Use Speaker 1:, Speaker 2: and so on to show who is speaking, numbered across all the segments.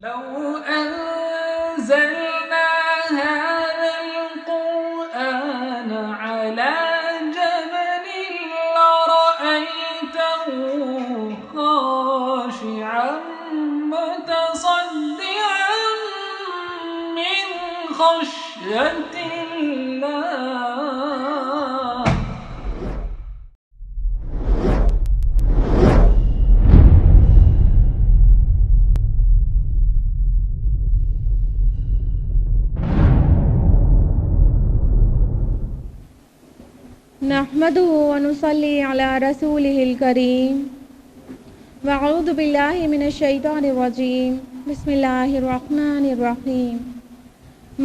Speaker 1: لو أنزلنا هذا القرآن على جبل لرأيته خاشعا متصدعا من خشية الله.
Speaker 2: نحمده ونصلي على رسوله الكريم وأعوذ بالله من الشيطان الرجيم بسم الله الرحمن الرحيم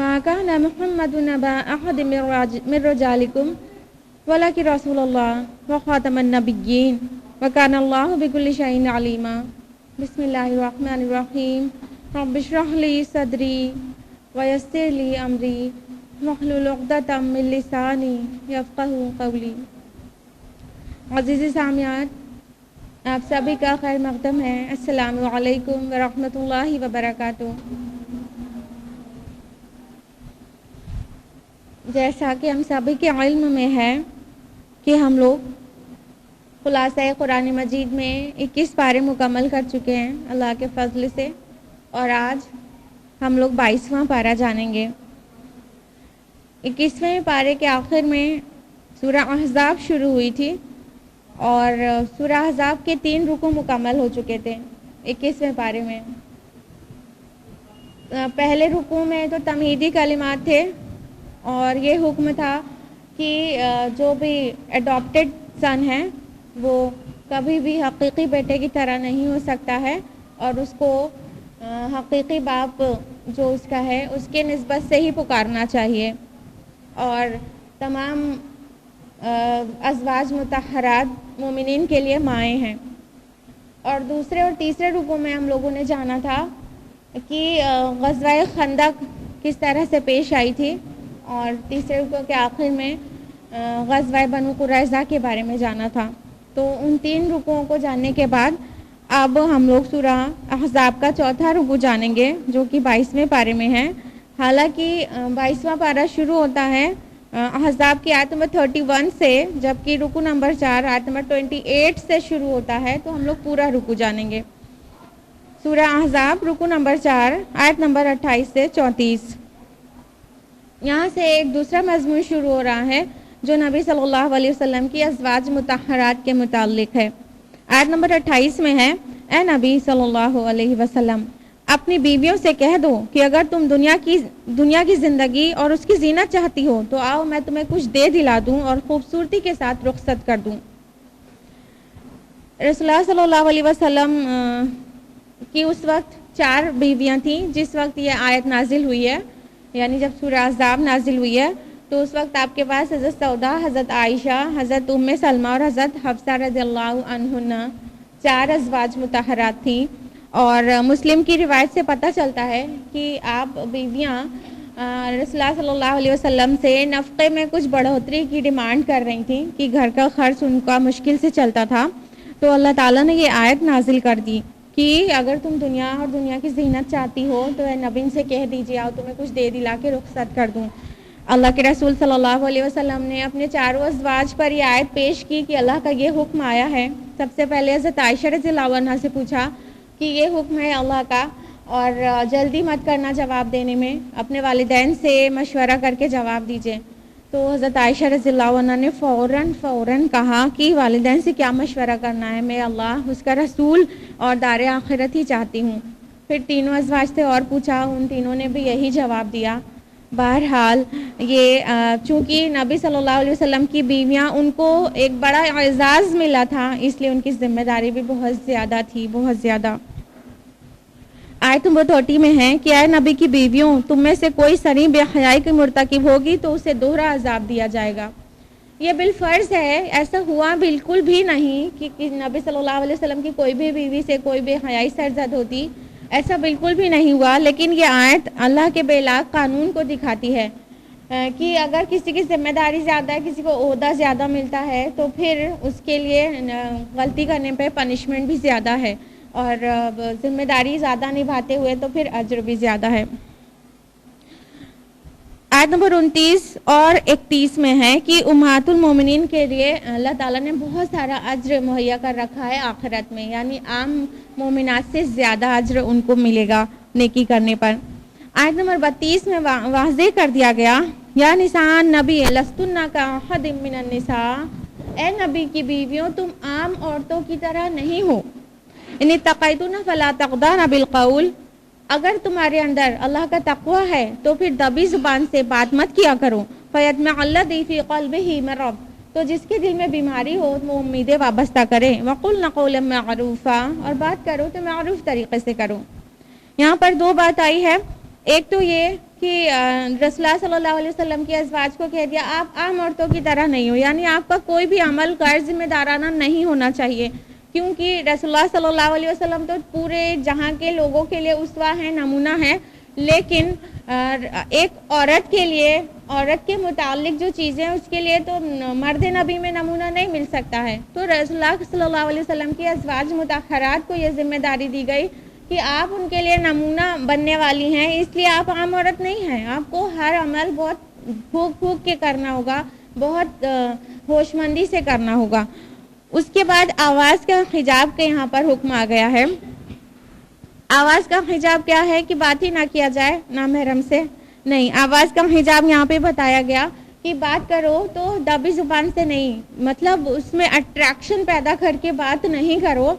Speaker 2: ما كان محمد أبا أحد من رجالكم ولكن رسول الله وخاتم النبيين وكان الله بكل شيء عليما. بسم الله الرحمن الرحيم رب اشرح لي صدري ويسر لي أمري واحلل عقدة من لسانی یفقہوا قولی. عزیز سامعات، آپ سبھی کا خیر مقدم ہے. السلام علیکم ورحمۃ اللہ وبرکاتہ. جیسا کہ ہم سبھی کے علم میں ہے کہ ہم لوگ خلاصہ قرآن مجید میں 21 پارے مکمل کر چکے ہیں اللہ کے فضل سے، اور آج ہم لوگ 22واں پارہ جانیں گے. 21ویں پارے کے آخر میں سورہ احزاب شروع ہوئی تھی اور سورہ احزاب کے 3 رکوع مکمل ہو چکے تھے 21ویں پارے میں. پہلے رکوع میں تو تمہیدی کلمات تھے اور یہ حکم تھا کہ جو بھی اڈاپٹڈ سن ہے وہ کبھی بھی حقیقی بیٹے کی طرح نہیں ہو سکتا ہے، اور اس کو حقیقی باپ جو اس کا ہے اس کے نسبت سے ہی پکارنا چاہیے، اور تمام ازواج مطہرات مومنین کے لیے مائیں ہیں. اور دوسرے اور تیسرے رکوع میں ہم لوگوں نے جانا تھا کہ غزوہ خندق کس طرح سے پیش آئی تھی، اور تیسرے رکوع کے آخر میں غزوہ بنو قریظہ کے بارے میں جانا تھا. تو ان 3 رکوعوں کو جاننے کے بعد اب ہم لوگ سورہ احزاب کا 4تھا رکوع جانیں گے جو کہ 22ویں پارے میں ہے. حالانکہ 22واں پارہ شروع ہوتا ہے احزاب کی آیت نمبر 31 سے، جبکہ رکوع نمبر 4 آیت نمبر 28 سے شروع ہوتا ہے. تو ہم لوگ پورا رکوع جانیں گے. سورہ احزاب رکوع نمبر 4 آیت نمبر 28 سے 34. یہاں سے ایک دوسرا مضمون شروع ہو رہا ہے جو نبی صلی اللہ علیہ وسلم کی ازواج مطہرات کے متعلق ہے. آیت نمبر 28 میں ہے: اے نبی صلی اللہ علیہ وسلم، اپنی بیویوں سے کہہ دو کہ اگر تم دنیا کی زندگی اور اس کی زینت چاہتی ہو تو آؤ میں تمہیں کچھ دے دلا دوں اور خوبصورتی کے ساتھ رخصت کر دوں. رسول اللہ صلی اللہ علیہ وسلم کی اس وقت 4 بیویاں تھیں جس وقت یہ آیت نازل ہوئی ہے، یعنی جب سورہ احزاب نازل ہوئی ہے تو اس وقت آپ کے پاس حضرت سودا، حضرت عائشہ، حضرت ام سلمہ اور حضرت حفصہ رضی اللہ عنہن 4 ازواج مطہرات تھیں. اور مسلم کی روایت سے پتہ چلتا ہے کہ آپ بیویاں رسول اللہ صلی اللہ علیہ وسلم سے نفقے میں کچھ بڑھوتری کی ڈیمانڈ کر رہی تھیں کہ گھر کا خرچ ان کا مشکل سے چلتا تھا. تو اللہ تعالیٰ نے یہ آیت نازل کر دی کہ اگر تم دنیا اور دنیا کی زینت چاہتی ہو تو اے نبی سے کہہ دیجیے آؤ تمہیں کچھ دے دلا کے رخصت کر دوں. اللہ کے رسول صلی اللہ علیہ وسلم نے اپنے 4 ازواج پر یہ آیت پیش کی کہ اللہ کا یہ حکم آیا ہے. سب سے پہلے حضرت عائشہ رضی اللہ عنہا سے پوچھا کہ یہ حکم ہے اللہ کا، اور جلدی مت کرنا جواب دینے میں، اپنے والدین سے مشورہ کر کے جواب دیجیے. تو حضرت عائشہ رضی اللہ عنہ نے فوراً کہا کہ والدین سے کیا مشورہ کرنا ہے، میں اللہ، اس کا رسول اور دار آخرت ہی چاہتی ہوں. پھر 3 ازواج سے اور پوچھا، ان تینوں نے بھی یہی جواب دیا. بہرحال یہ چونکہ نبی صلی اللہ علیہ وسلم کی بیویاں ان کو ایک بڑا اعزاز ملا تھا، اس لیے ان کی ذمہ داری بھی بہت زیادہ تھی، بہت زیادہ. آیت نمبر 30 میں ہے کہ اے نبی کی بیویوں، تم میں سے کوئی سری بے حیائی کی مرتکب ہوگی تو اسے دوہرا عذاب دیا جائے گا. یہ بالفرض ہے، ایسا ہوا بالکل بھی نہیں کہ نبی صلی اللہ علیہ وسلم کی کوئی بھی بیوی سے کوئی بے حیائی سرزد ہوتی، ایسا بالکل بھی نہیں ہوا. لیکن یہ آیت اللہ کے بے لاگ قانون کو دکھاتی ہے کہ اگر کسی کی ذمہ داری زیادہ ہے، کسی کو عہدہ زیادہ ملتا ہے تو پھر اس کے لیے غلطی کرنے پہ پنشمنٹ بھی زیادہ ہے. اور ذمہ داری زیادہ نبھاتے ہوئے تو پھر اجر بھی زیادہ ہے۔ آیت نمبر 29 اور 31 میں ہے کہ امہات المومنین کے لیے اللہ تعالیٰ نے بہت سارا اجر مہیا کر رکھا ہے آخرت میں، یعنی عام مومنات سے زیادہ اجر ان کو ملے گا نیکی کرنے پر۔ آیت نمبر 32 میں واضح کر دیا گیا، یا نساء نبی لستن کاحد من النساء، اے نبی کی بیویوں تم عام عورتوں کی طرح نہیں ہو، ان اتقیتن فلا تخضعن بالقول، اگر تمہارے اندر اللہ کا تقوی ہے تو پھر دبی زبان سے بات مت کیا کرو، فیطمع الذی فی قلبہ مرض، تو جس کے دل میں بیماری ہو وہ امیدیں وابستہ کرے، وقلن قولا معروفا، اور بات کرو تو معروف طریقے سے کرو۔ یہاں پر دو بات آئی ہے، ایک تو یہ کہ رسول اللہ صلی اللہ علیہ وسلم کی ازواج کو کہہ دیا آپ عام عورتوں کی طرح نہیں ہو، یعنی آپ کا کوئی بھی عمل غیر ذمہ دارانہ نہیں ہونا چاہیے، کیونکہ رسول اللہ صلی اللہ علیہ وسلم تو پورے جہاں کے لوگوں کے لیے اسوہ ہے، نمونہ ہے، لیکن ایک عورت کے لیے، عورت کے متعلق جو چیزیں ہیں اس کے لیے تو مرد نبی میں نمونہ نہیں مل سکتا ہے، تو رسول اللہ صلی اللہ علیہ وسلم کی ازواج مطہرات کو یہ ذمہ داری دی گئی کہ آپ ان کے لیے نمونہ بننے والی ہیں، اس لیے آپ عام عورت نہیں ہیں، آپ کو ہر عمل بہت پھونک پھونک کے کرنا ہوگا، بہت ہوش مندی سے کرنا ہوگا۔ اس کے بعد آواز کا حجاب کے یہاں پر حکم آ گیا ہے۔ آواز کا حجاب کیا ہے کہ بات ہی نہ کیا جائے نامحرم سے، نہیں، آواز کا حجاب یہاں پہ بتایا گیا کہ بات کرو تو دبی زبان سے نہیں، مطلب اس میں اٹریکشن پیدا کر کے بات نہیں کرو۔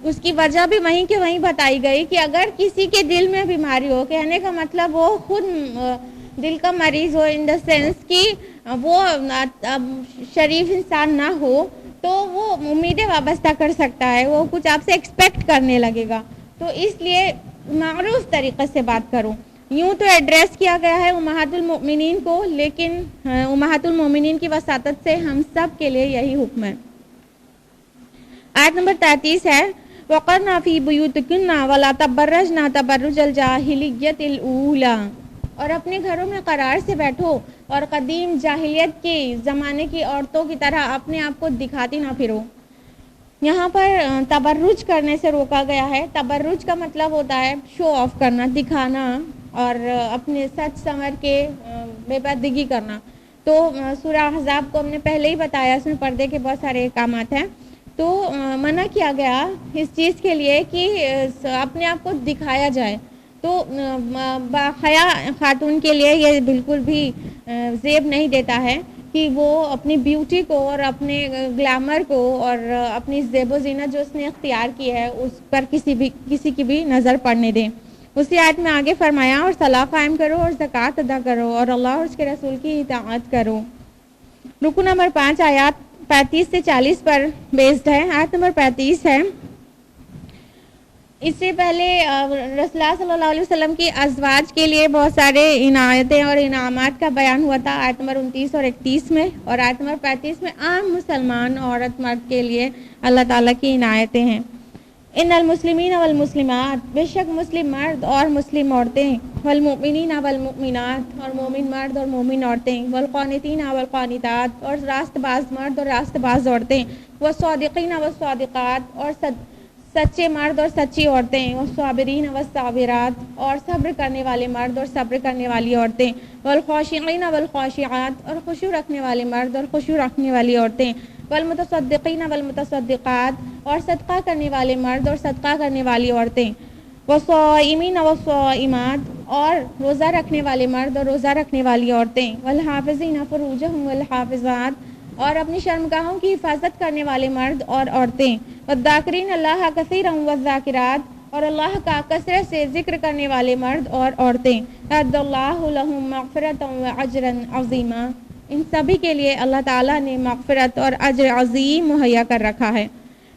Speaker 2: اس کی وجہ بھی وہیں کے وہیں بتائی گئی کہ اگر کسی کے دل میں بیماری ہو، کہنے کا مطلب وہ خود دل کا مریض ہو، ان دا سینس کہ وہ شریف انسان نہ ہو، تو وہ امیدیں وابستہ کر سکتا ہے، وہ کچھ آپ سے ایکسپیکٹ کرنے لگے گا، تو اس لیے معروف طریقے سے بات کرو۔ یوں تو ایڈریس کیا گیا ہے امہات المؤمنین کو، لیکن امہات المؤمنین کی وساطت سے ہم سب کے لیے یہی حکم ہے۔ آیت نمبر 33 ہے، وَقَرْنَا فِي بُيُوتِكُنَّ وَلَا تَبَرَّجْنَا تَبَرُّجَ الْجَاهِلِيَّةِ الْأُولَىٰ، اور اپنے گھروں میں قرار سے بیٹھو اور قدیم جاہلیت کے زمانے کی عورتوں کی طرح اپنے آپ کو دکھاتی نہ پھرو۔ یہاں پر تبرج کرنے سے روکا گیا ہے۔ تبرج کا مطلب ہوتا ہے شو آف کرنا، دکھانا، اور اپنے سچ سنور کے بے پردگی کرنا۔ تو سورہ احزاب کو ہم نے پہلے ہی بتایا، اس میں پردے کے بہت سارے احکامات ہیں، تو منع کیا گیا اس چیز کے لیے کہ اپنے آپ کو دکھایا جائے، تو باحیا خاتون کے لیے یہ بالکل بھی زیب نہیں دیتا ہے کہ وہ اپنی بیوٹی کو اور اپنے گلیمر کو اور اپنی زیب و زینت جو اس نے اختیار کی ہے اس پر کسی کی بھی نظر پڑنے دیں۔ اسی آیت میں آگے فرمایا، اور صلاح قائم کرو اور زکوٰۃ ادا کرو اور اللہ اور اس کے رسول کی اطاعت کرو۔ رکو نمبر 5 آیات 35 سے 40 پر بیسڈ ہے۔ آیت نمبر 35 ہے، اس سے پہلے رسول اللہ صلی اللہ علیہ وسلم کی ازواج کے لیے بہت سارے عنایتیں اور انعامات کا بیان ہوا تھا آیت نمبر 29 اور 31 میں، اور آیت نمبر 35 میں عام مسلمان عورت مرد کے لیے اللہ تعالیٰ کی عنایتیں ہیں۔ ان المسلمین والمسلمات، بے شک مسلم مرد اور مسلم عورتیں، والمؤمنین والمؤمنات، اور مومن مرد اور مومن عورتیں، والقانتین والقانتات، اور راست باز مرد اور راست باز عورتیں، والصادقین والصادقات، اور سچے مرد اور سچی عورتیں، والصابرین والصابرات، اور صبر کرنے والے مرد اور صبر کرنے والی عورتیں، والخاشعین والخاشعات، اور خشوع رکھنے والے مرد اور خشوع رکھنے والی عورتیں، والمتصدقین والمتصدقات، اور صدقہ کرنے والے مرد اور صدقہ کرنے والی عورتیں، والصائمین والصائمات، اور روزہ رکھنے والے مرد اور روزہ رکھنے والی عورتیں، والحافظین فروجہم والحافظات، اور اپنی شرمگاہوں کی حفاظت کرنے والے مرد اور عورتیں، والذاکرین اللہ کثیرا والذاکرات، اور اللہ کا کثرت سے ذکر کرنے والے مرد اور عورتیں، اعد اللہ لہم مغفرۃ واجرا عظیما، ان سبھی کے لیے اللہ تعالیٰ نے مغفرت اور اجر عظیم مہیا کر رکھا ہے۔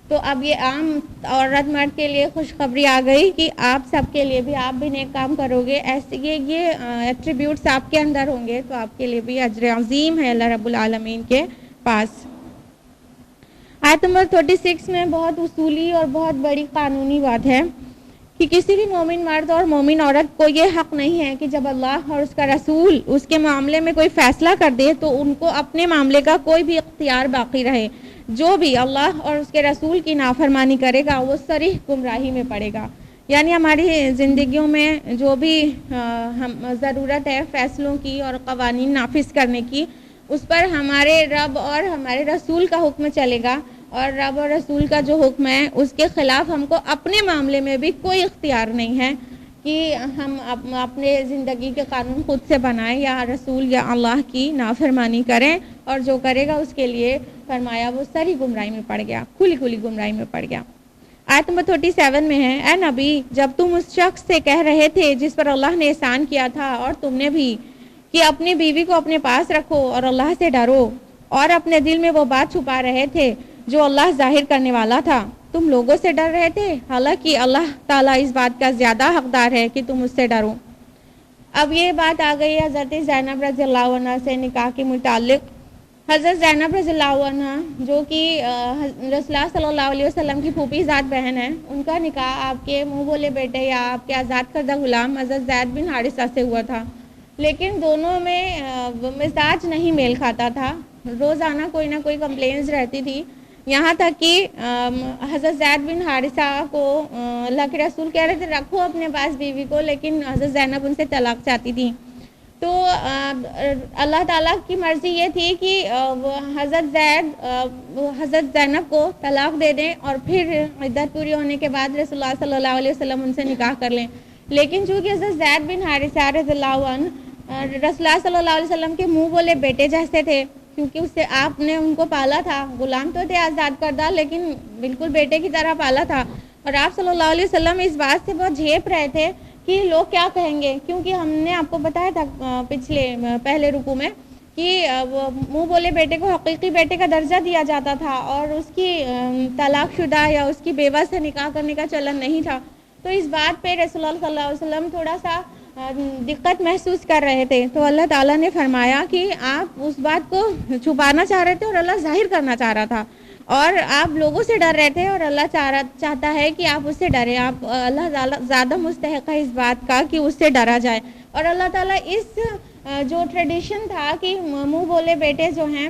Speaker 2: تو اب یہ عام عورت مرد کے لیے خوشخبری آ گئی کہ آپ سب کے لیے بھی، آپ بھی نیک کام کرو گے، ایسے یہ ایٹریبیوٹس آپ کے اندر ہوں گے تو آپ کے لیے بھی اجر عظیم ہے اللہ رب العالمین کے پاس۔ آیت نمبر 36 میں بہت اصولی اور بہت بڑی قانونی بات ہے کہ کسی بھی مومن مرد اور مومن عورت کو یہ حق نہیں ہے کہ جب اللہ اور اس کا رسول اس کے معاملے میں کوئی فیصلہ کر دے تو ان کو اپنے معاملے کا کوئی بھی اختیار باقی رہے، جو بھی اللہ اور اس کے رسول کی نافرمانی کرے گا وہ صریح گمراہی میں پڑے گا. یعنی ہماری زندگیوں میں جو بھی ضرورت ہے فیصلوں کی اور قوانین نافذ کرنے کی، اس پر ہمارے رب اور ہمارے رسول کا حکم چلے گا، اور رب اور رسول کا جو حکم ہے اس کے خلاف ہم کو اپنے معاملے میں بھی کوئی اختیار نہیں ہے کہ ہم اپنے زندگی کے قانون خود سے بنائیں یا رسول یا اللہ کی نافرمانی کریں، اور جو کرے گا اس کے لیے فرمایا وہ ساری گمراہی میں پڑ گیا، کھلی کھلی گمراہی میں پڑ گیا. آیت نمبر 37 میں ہے، اے نبی جب تم اس شخص سے کہہ رہے تھے جس پر اللہ نے احسان کیا تھا اور تم نے بھی، کہ اپنی بیوی کو اپنے پاس رکھو اور اللہ سے ڈرو، اور اپنے دل میں وہ بات چھپا رہے تھے جو اللہ ظاہر کرنے والا تھا، تم لوگوں سے ڈر رہے تھے، حالانکہ اللہ تعالیٰ اس بات کا زیادہ حقدار ہے کہ تم اس سے ڈرو. اب یہ بات آ گئی ہے حضرت زینب رضی اللہ عنہ سے نکاح کے متعلق. حضرت زینب رضی اللہ عنہ جو کہ رسول اللہ صلی اللہ علیہ وسلم کی پھوپھی ذات بہن ہے، ان کا نکاح آپ کے منہ بولے بیٹے یا آپ کے آزاد کردہ غلام حضرت زید بن حارثہ سے ہوا تھا، لیکن دونوں میں مزاج نہیں میل کھاتا تھا. روزانہ کوئی نہ کوئی کمپلینز رہتی تھی، یہاں تک کہ حضرت زید بن حارثہ کو اللہ کے رسول کہہ رہے تھے رکھو اپنے پاس بیوی کو، لیکن حضرت زینب ان سے طلاق چاہتی تھی. تو اللہ تعالیٰ کی مرضی یہ تھی کہ حضرت زینب کو طلاق دے دیں اور پھر عدت پوری ہونے کے بعد رسول اللہ صلی اللہ علیہ وسلم ان سے نکاح کر لیں. لیکن چونکہ حضرت زید بن حارثہ رضی اللہ عنہ رسول اللہ صلی اللہ علیہ وسلم کے منہ بولے بیٹے جیسے تھے، کیونکہ اس سے آپ نے ان کو پالا تھا، غلام تو تھے آزاد کردہ لیکن بالکل بیٹے کی طرح پالا تھا، اور آپ صلی اللہ علیہ وسلم اس بات سے بہت جھیپ رہے تھے کہ لوگ کیا کہیں گے، کیونکہ ہم نے آپ کو بتایا تھا پہلے رکوع میں کہ منہ بولے بیٹے کو حقیقی بیٹے کا درجہ دیا جاتا تھا اور اس کی طلاق شدہ یا اس کی بیوہ سے نکاح کرنے کا چلن نہیں تھا. تو اس بات پہ رسول اللہ صلی اللہ علیہ وسلم تھوڑا سا دقت محسوس کر رہے تھے. تو اللہ تعالیٰ نے فرمایا کہ آپ اس بات کو چھپانا چاہ رہے تھے اور اللہ ظاہر کرنا چاہ رہا تھا، اور آپ لوگوں سے ڈر رہے تھے اور اللہ چاہتا ہے کہ آپ اس سے ڈریں. آپ اللہ زیادہ مستحق ہے اس بات کا کہ اس سے ڈرا جائے. اور اللہ تعالیٰ اس جو ٹریڈیشن تھا کہ منہ بولے بیٹے جو ہیں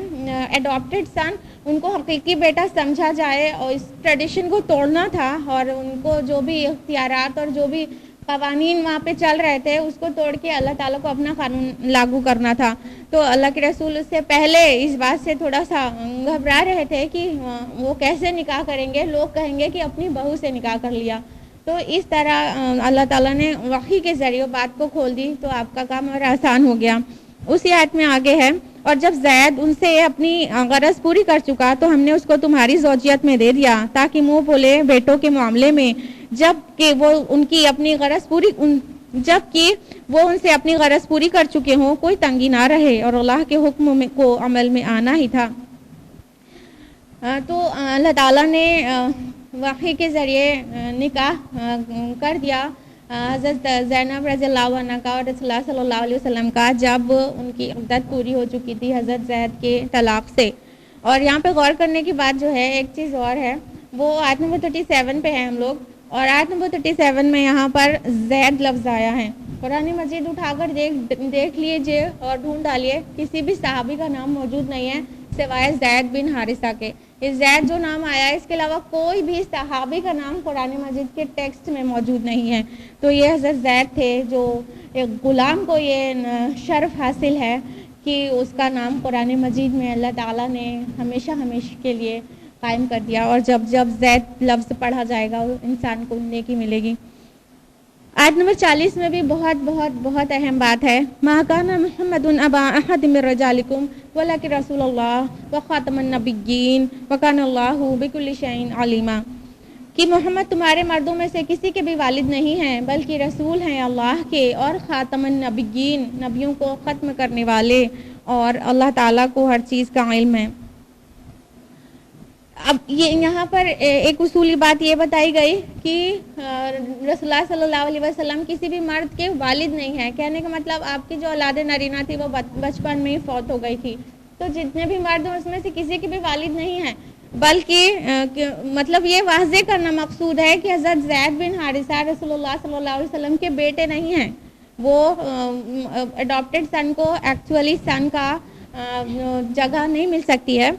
Speaker 2: ایڈاپٹڈ سن ان کو حقیقی بیٹا سمجھا جائے، اور اس ٹریڈیشن کو توڑنا تھا اور ان کو جو بھی اختیارات اور جو بھی قوانین وہاں پہ چل رہے تھے اس کو توڑ کے اللہ تعالیٰ کو اپنا قانون لاگو کرنا تھا. تو اللہ کے رسول اس سے پہلے اس بات سے تھوڑا سا گھبرا رہے تھے کہ وہ کیسے نکاح کریں گے، لوگ کہیں گے کہ اپنی بہو سے نکاح کر لیا. تو اس طرح اللہ تعالیٰ نے وحی کے ذریعے بات کو کھول دی تو آپ کا کام اور آسان ہو گیا. اسی آیت میں آگے ہے، اور جب زید ان سے اپنی غرض پوری کر چکا تو ہم نے اس کو تمہاری زوجیت میں دے دیا تاکہ منہ بولے بیٹوں کے معاملے میں جب کہ وہ ان کی اپنی غرض پوری کر چکے ہوں کوئی تنگی نہ رہے، اور اللہ کے حکم کو عمل میں آنا ہی تھا. تو اللہ تعالیٰ نے وحی کے ذریعے نکاح کر دیا حضرت زینب رضی اللہ عنہ کا اور رسول اللہ صلی اللہ علیہ وسلم کا جب ان کی عدت پوری ہو چکی تھی حضرت زید کے طلاق سے. اور یہاں پہ غور کرنے کی بات جو ہے ایک چیز اور ہے، وہ آیت نمبر 37 پہ ہیں ہم لوگ، اور آیت نمبر 37 میں یہاں پر زید لفظ آیا ہے. قرآن مجید اٹھا کر دیکھ لیجئے اور ڈھونڈ ڈالیے، کسی بھی صحابی کا نام موجود نہیں ہے سوائے زید بن حارثہ کے. اس زید جو نام آیا ہے اس کے علاوہ کوئی بھی صحابی کا نام قرآن مجید کے ٹیکسٹ میں موجود نہیں ہے. تو یہ حضرت زید تھے جو ایک غلام کو یہ شرف حاصل ہے کہ اس کا نام قرآن مجید میں اللہ تعالیٰ نے ہمیشہ کے لیے قائم کر دیا، اور جب زید لفظ پڑھا جائے گا انسان کو نیکی ملے گی. آیت نمبر 40 میں بھی بہت بہت بہت اہم بات ہے، ما کان محمد ابا احد من رجالکم ولکن رسول اللہ وخاتم النبیین وکان اللہ بکل شیء علیما، کہ محمد تمہارے مردوں میں سے کسی کے بھی والد نہیں ہیں بلکہ رسول ہیں اللہ کے اور خاتم النبیین، نبیوں کو ختم کرنے والے، اور اللہ تعالیٰ کو ہر چیز کا علم ہے. اب یہاں پر ایک اصولی بات یہ بتائی گئی کہ رسول اللہ صلی اللہ علیہ وسلم کسی بھی مرد کے والد نہیں ہیں. کہنے کا مطلب آپ کی جو اولاد نرینہ تھی وہ بچپن میں ہی فوت ہو گئی تھی، تو جتنے بھی مرد ہیں اس میں سے کسی کے بھی والد نہیں ہیں، بلکہ مطلب یہ واضح کرنا مقصود ہے کہ حضرت زید بن حارثہ رسول اللہ صلی اللہ علیہ وسلم کے بیٹے نہیں ہیں. وہ اڈاپٹڈ سن کو ایکچولی سن کا جگہ نہیں مل سکتی ہے.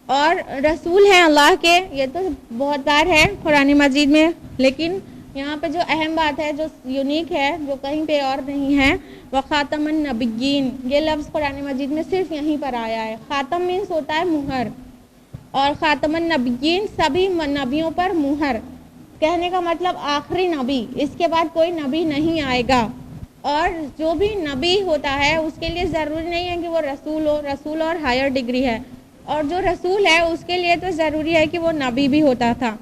Speaker 2: اور رسول ہیں اللہ کے، یہ تو بہت بار ہے قرآن مجید میں، لیکن یہاں پہ جو اہم بات ہے، جو یونیک ہے، جو کہیں پہ اور نہیں ہے، وہ خاتم النبیین، یہ لفظ قرآن مجید میں صرف یہیں پر آیا ہے۔ خاتم مینس ہوتا ہے مہر، اور خاتم النبیین سبھی نبیوں پر مہر، کہنے کا مطلب آخری نبی، اس کے بعد کوئی نبی نہیں آئے گا۔ اور جو بھی نبی ہوتا ہے اس کے لیے ضروری نہیں ہے کہ وہ رسول ہو، رسول اور ہائر ڈگری ہے، اور جو رسول ہے اس کے لیے تو ضروری ہے کہ وہ نبی بھی ہوتا تھا۔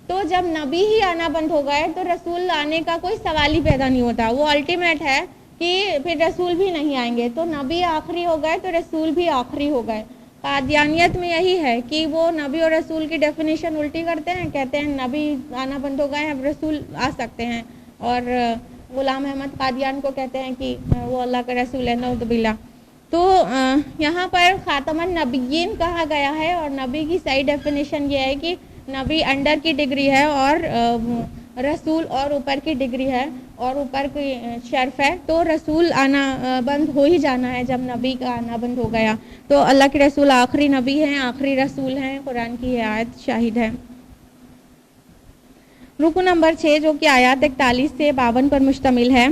Speaker 2: تو جب نبی ہی آنا بند ہو گئے تو رسول آنے کا کوئی سوال ہی پیدا نہیں ہوتا، وہ الٹیمیٹ ہے کہ پھر رسول بھی نہیں آئیں گے، تو نبی آخری ہو گئے تو رسول بھی آخری ہو گئے۔ قادیانیت میں یہی ہے کہ وہ نبی اور رسول کی ڈیفینیشن الٹی کرتے ہیں، کہتے ہیں نبی آنا بند ہو گئے ہیں، اب رسول آ سکتے ہیں، اور غلام احمد قادیان کو کہتے ہیں کہ وہ اللہ کا رسول ہے، نعوذ باللہ۔ تو یہاں پر خاتم النبیین کہا گیا ہے، اور نبی کی صحیح ڈیفینیشن یہ ہے کہ نبی انڈر کی ڈگری ہے اور رسول اور اوپر کی ڈگری ہے اور اوپر کی شرف ہے، تو رسول آنا بند ہو ہی جانا ہے جب نبی کا آنا بند ہو گیا۔ تو اللہ کے رسول آخری نبی ہیں، آخری رسول ہیں، قرآن کی یہ آیت شاہد ہے۔ رکو نمبر 6 جو کہ آیات 41 سے 52 پر مشتمل ہے۔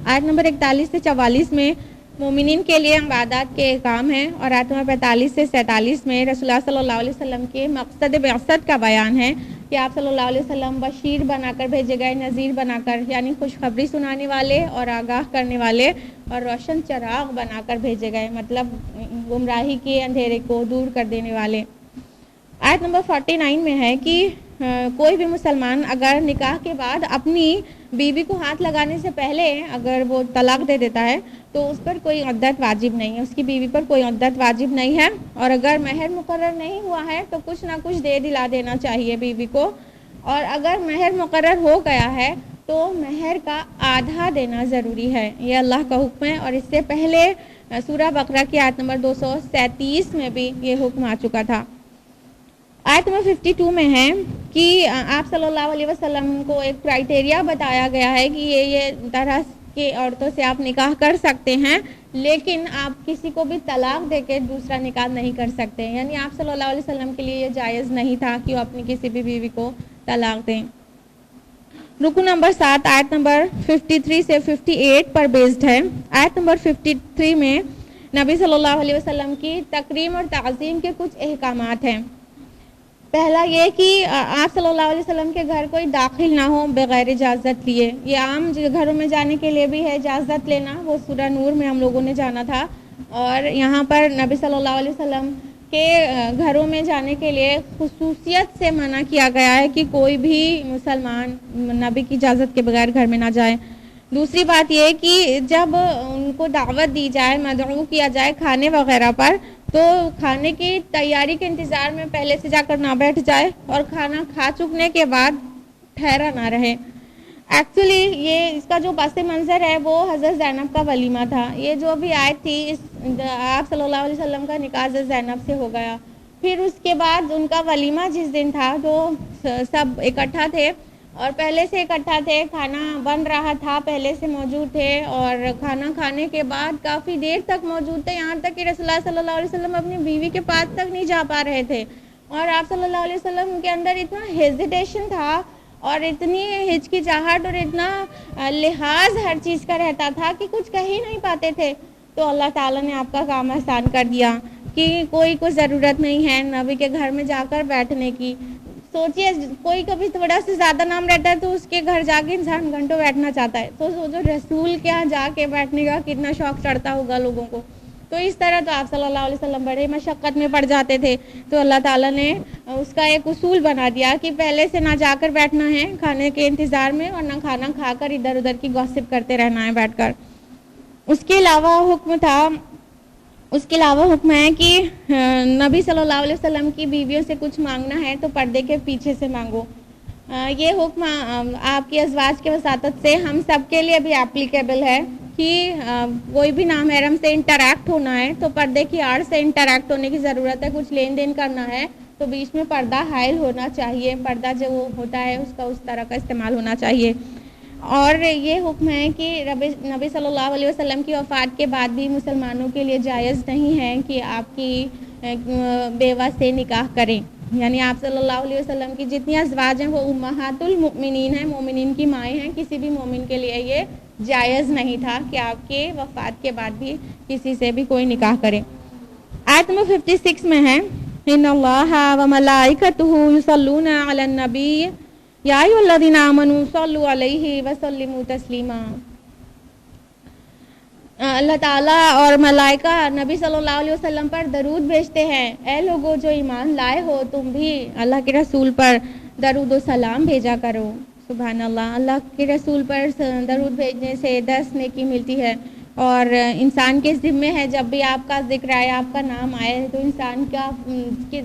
Speaker 2: آیت نمبر 41 سے 44 میں مومنین کے لیے عبادات کے احکام ہیں، اور آیت نمبر 45 سے 47 میں رسول اللہ صلی اللہ علیہ وسلم کے مقصد بعثت کا بیان ہے کہ آپ صلی اللہ علیہ وسلم بشیر بنا کر بھیجے گئے، نذیر بنا کر، یعنی خوشخبری سنانے والے اور آگاہ کرنے والے، اور روشن چراغ بنا کر بھیجے گئے، مطلب گمراہی کے اندھیرے کو دور کر دینے والے۔ آیت نمبر 49 میں ہے کہ کوئی بھی مسلمان اگر نکاح کے بعد اپنی بیوی کو ہاتھ لگانے سے پہلے اگر وہ طلاق دے دیتا ہے تو اس پر کوئی عدت واجب نہیں ہے، اس کی بیوی پر کوئی عدت واجب نہیں ہے، اور اگر مہر مقرر نہیں ہوا ہے تو کچھ نہ کچھ دے دلا دینا چاہیے بیوی کو، اور اگر مہر مقرر ہو گیا ہے تو مہر کا آدھا دینا ضروری ہے، یہ اللہ کا حکم ہے، اور اس سے پہلے سورہ بقرہ کی آیت نمبر 237 میں بھی یہ حکم آ چکا تھا۔ آیت نمبر 52 میں ہے کہ آپ صلی اللہ علیہ وسلم کو ایک کرائٹیریا بتایا گیا ہے کہ یہ طرح کی عورتوں سے آپ نکاح کر سکتے ہیں، لیکن آپ کسی کو بھی طلاق دے کے دوسرا نکاح نہیں کر سکتے، یعنی آپ صلی اللہ علیہ وسلم کے لیے یہ جائز نہیں تھا کہ وہ اپنی کسی بھی بیوی کو طلاق دیں۔ رکو نمبر 7 آیت نمبر 53 سے 58 پر بیسڈ ہے۔ آیت نمبر 53 میں نبی صلی اللہ علیہ وسلم کی تکریم اور تعظیم کے کچھ احکامات ہیں۔ پہلا یہ کہ آپ صلی اللہ علیہ وسلم کے گھر کوئی داخل نہ ہو بغیر اجازت لیے، یہ عام گھروں میں جانے کے لیے بھی ہے اجازت لینا، وہ سورہ نور میں ہم لوگوں نے جانا تھا، اور یہاں پر نبی صلی اللہ علیہ وسلم کے گھروں میں جانے کے لیے خصوصیت سے منع کیا گیا ہے کہ کوئی بھی مسلمان نبی کی اجازت کے بغیر گھر میں نہ جائے۔ دوسری بات یہ کہ جب ان کو دعوت دی جائے، مدعو کیا جائے کھانے وغیرہ پر، تو کھانے کی تیاری کے انتظار میں پہلے سے جا کر نہ بیٹھ جائے، اور کھانا کھا چکنے کے بعد ٹھہرا نہ رہے۔ ایکچولی یہ اس کا جو پس منظر ہے وہ حضرت زینب کا ولیمہ تھا، یہ جو بھی آیت تھی آپ صلی اللہ علیہ وسلم کا نکاح حضرت زینب سے ہو گیا، پھر اس کے بعد ان کا ولیمہ جس دن تھا تو سب اکٹھا تھے، اور پہلے سے اکٹھا تھے، کھانا بن رہا تھا، پہلے سے موجود تھے، اور کھانا کھانے کے بعد کافی دیر تک موجود تھے، یہاں تک کہ رسول اللہ صلی اللہ علیہ وسلم اپنی بیوی کے پاس تک نہیں جا پا رہے تھے، اور آپ صلی اللہ علیہ وسلم کے اندر اتنا ہیزیٹیشن تھا اور اتنی ہچکچاہٹ اور اتنا لحاظ ہر چیز کا رہتا تھا کہ کچھ کہہ ہی نہیں پاتے تھے۔ تو اللہ تعالیٰ نے آپ کا کام آسان کر دیا کہ کوئی ضرورت نہیں ہے نبی کے گھر میں جا کر بیٹھنے کی۔ سوچئے کوئی کبھی تھوڑا سا زیادہ نام رہتا ہے تو اس کے گھر جا کے انسان گھنٹوں بیٹھنا چاہتا ہے، تو سوچو رسول کے یہاں جا کے بیٹھنے کا کتنا شوق چڑھتا ہوگا لوگوں کو۔ تو اس طرح تو آپ صلی اللہ علیہ وسلم بڑے مشقت میں پڑ جاتے تھے، تو اللہ تعالیٰ نے اس کا ایک اصول بنا دیا کہ پہلے سے نہ جا کر بیٹھنا ہے کھانے کے انتظار میں، اور نہ کھانا کھا کر ادھر ادھر کی گوسپ کرتے رہنا ہے بیٹھ کر۔ اس کے علاوہ حکم ہے کہ نبی صلی اللہ علیہ وسلم کی بیویوں سے کچھ مانگنا ہے تو پردے کے پیچھے سے مانگو۔ یہ حکم آپ کی ازواج کے وساطت سے ہم سب کے لیے بھی اپلیکیبل ہے کہ کوئی بھی نامحرم سے انٹریکٹ ہونا ہے تو پردے کی آڑ سے انٹریکٹ ہونے کی ضرورت ہے، کچھ لین دین کرنا ہے تو بیچ میں پردہ حائل ہونا چاہیے، پردہ جو ہوتا ہے اس کا اس طرح کا استعمال ہونا چاہیے۔ اور یہ حکم ہے کہ نبی صلی اللہ علیہ وسلم کی وفات کے بعد بھی مسلمانوں کے لیے جائز نہیں ہے کہ آپ کی بیوہ سے نکاح کریں. یعنی آپ صلی اللہ علیہ وسلم کی جتنی ازواج ہیں وہ امہات المؤمنین ہیں, مومنین کی مائیں ہیں. کسی بھی مومن کے لیے یہ جائز نہیں تھا کہ آپ کے وفات کے بعد بھی کسی سے بھی کوئی نکاح کرے. آیت نمبر 56 میں ہے ان اللہ و ملائکتہ یصلون علی النبی یا ایھا الذین آمنوا صلوا علیہ وسلموا تسلیما. اللہ تعالیٰ اور ملائکہ نبی صلی اللہ علیہ وسلم پر درود بھیجتے ہیں. اے لوگوں جو ایمان لائے ہو تم بھی اللہ کے رسول پر درود و سلام بھیجا کرو. سبحان اللہ. اللہ کے رسول پر درود بھیجنے سے 10 نیکی ملتی ہے, اور انسان کے ذمے ہے جب بھی آپ کا ذکر آئے, آپ کا نام آئے, تو انسان کا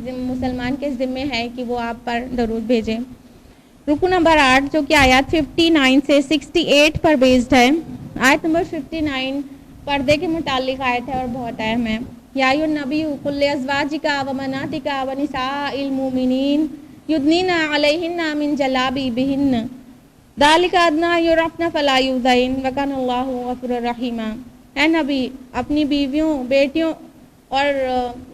Speaker 2: مسلمان کے ذمے ہے کہ وہ آپ پر درود بھیجے. رکو نمبر 8 جو کہ آیات 59 سے 68 پر بیسڈ ہے. آیت نمبر 59 پردے کے متعلق آیت ہے اور بہت اہم ہے. یا ایھا النبی قل لازواجک و بناتک و نساء المؤمنین یدنین علیہن من جلابیبہن ذالک ادنیٰ ان یعرفن فلا یؤذین وکان اللہ غفورا رحیما. اے نبی اپنی بیویوں, بیٹیوں اور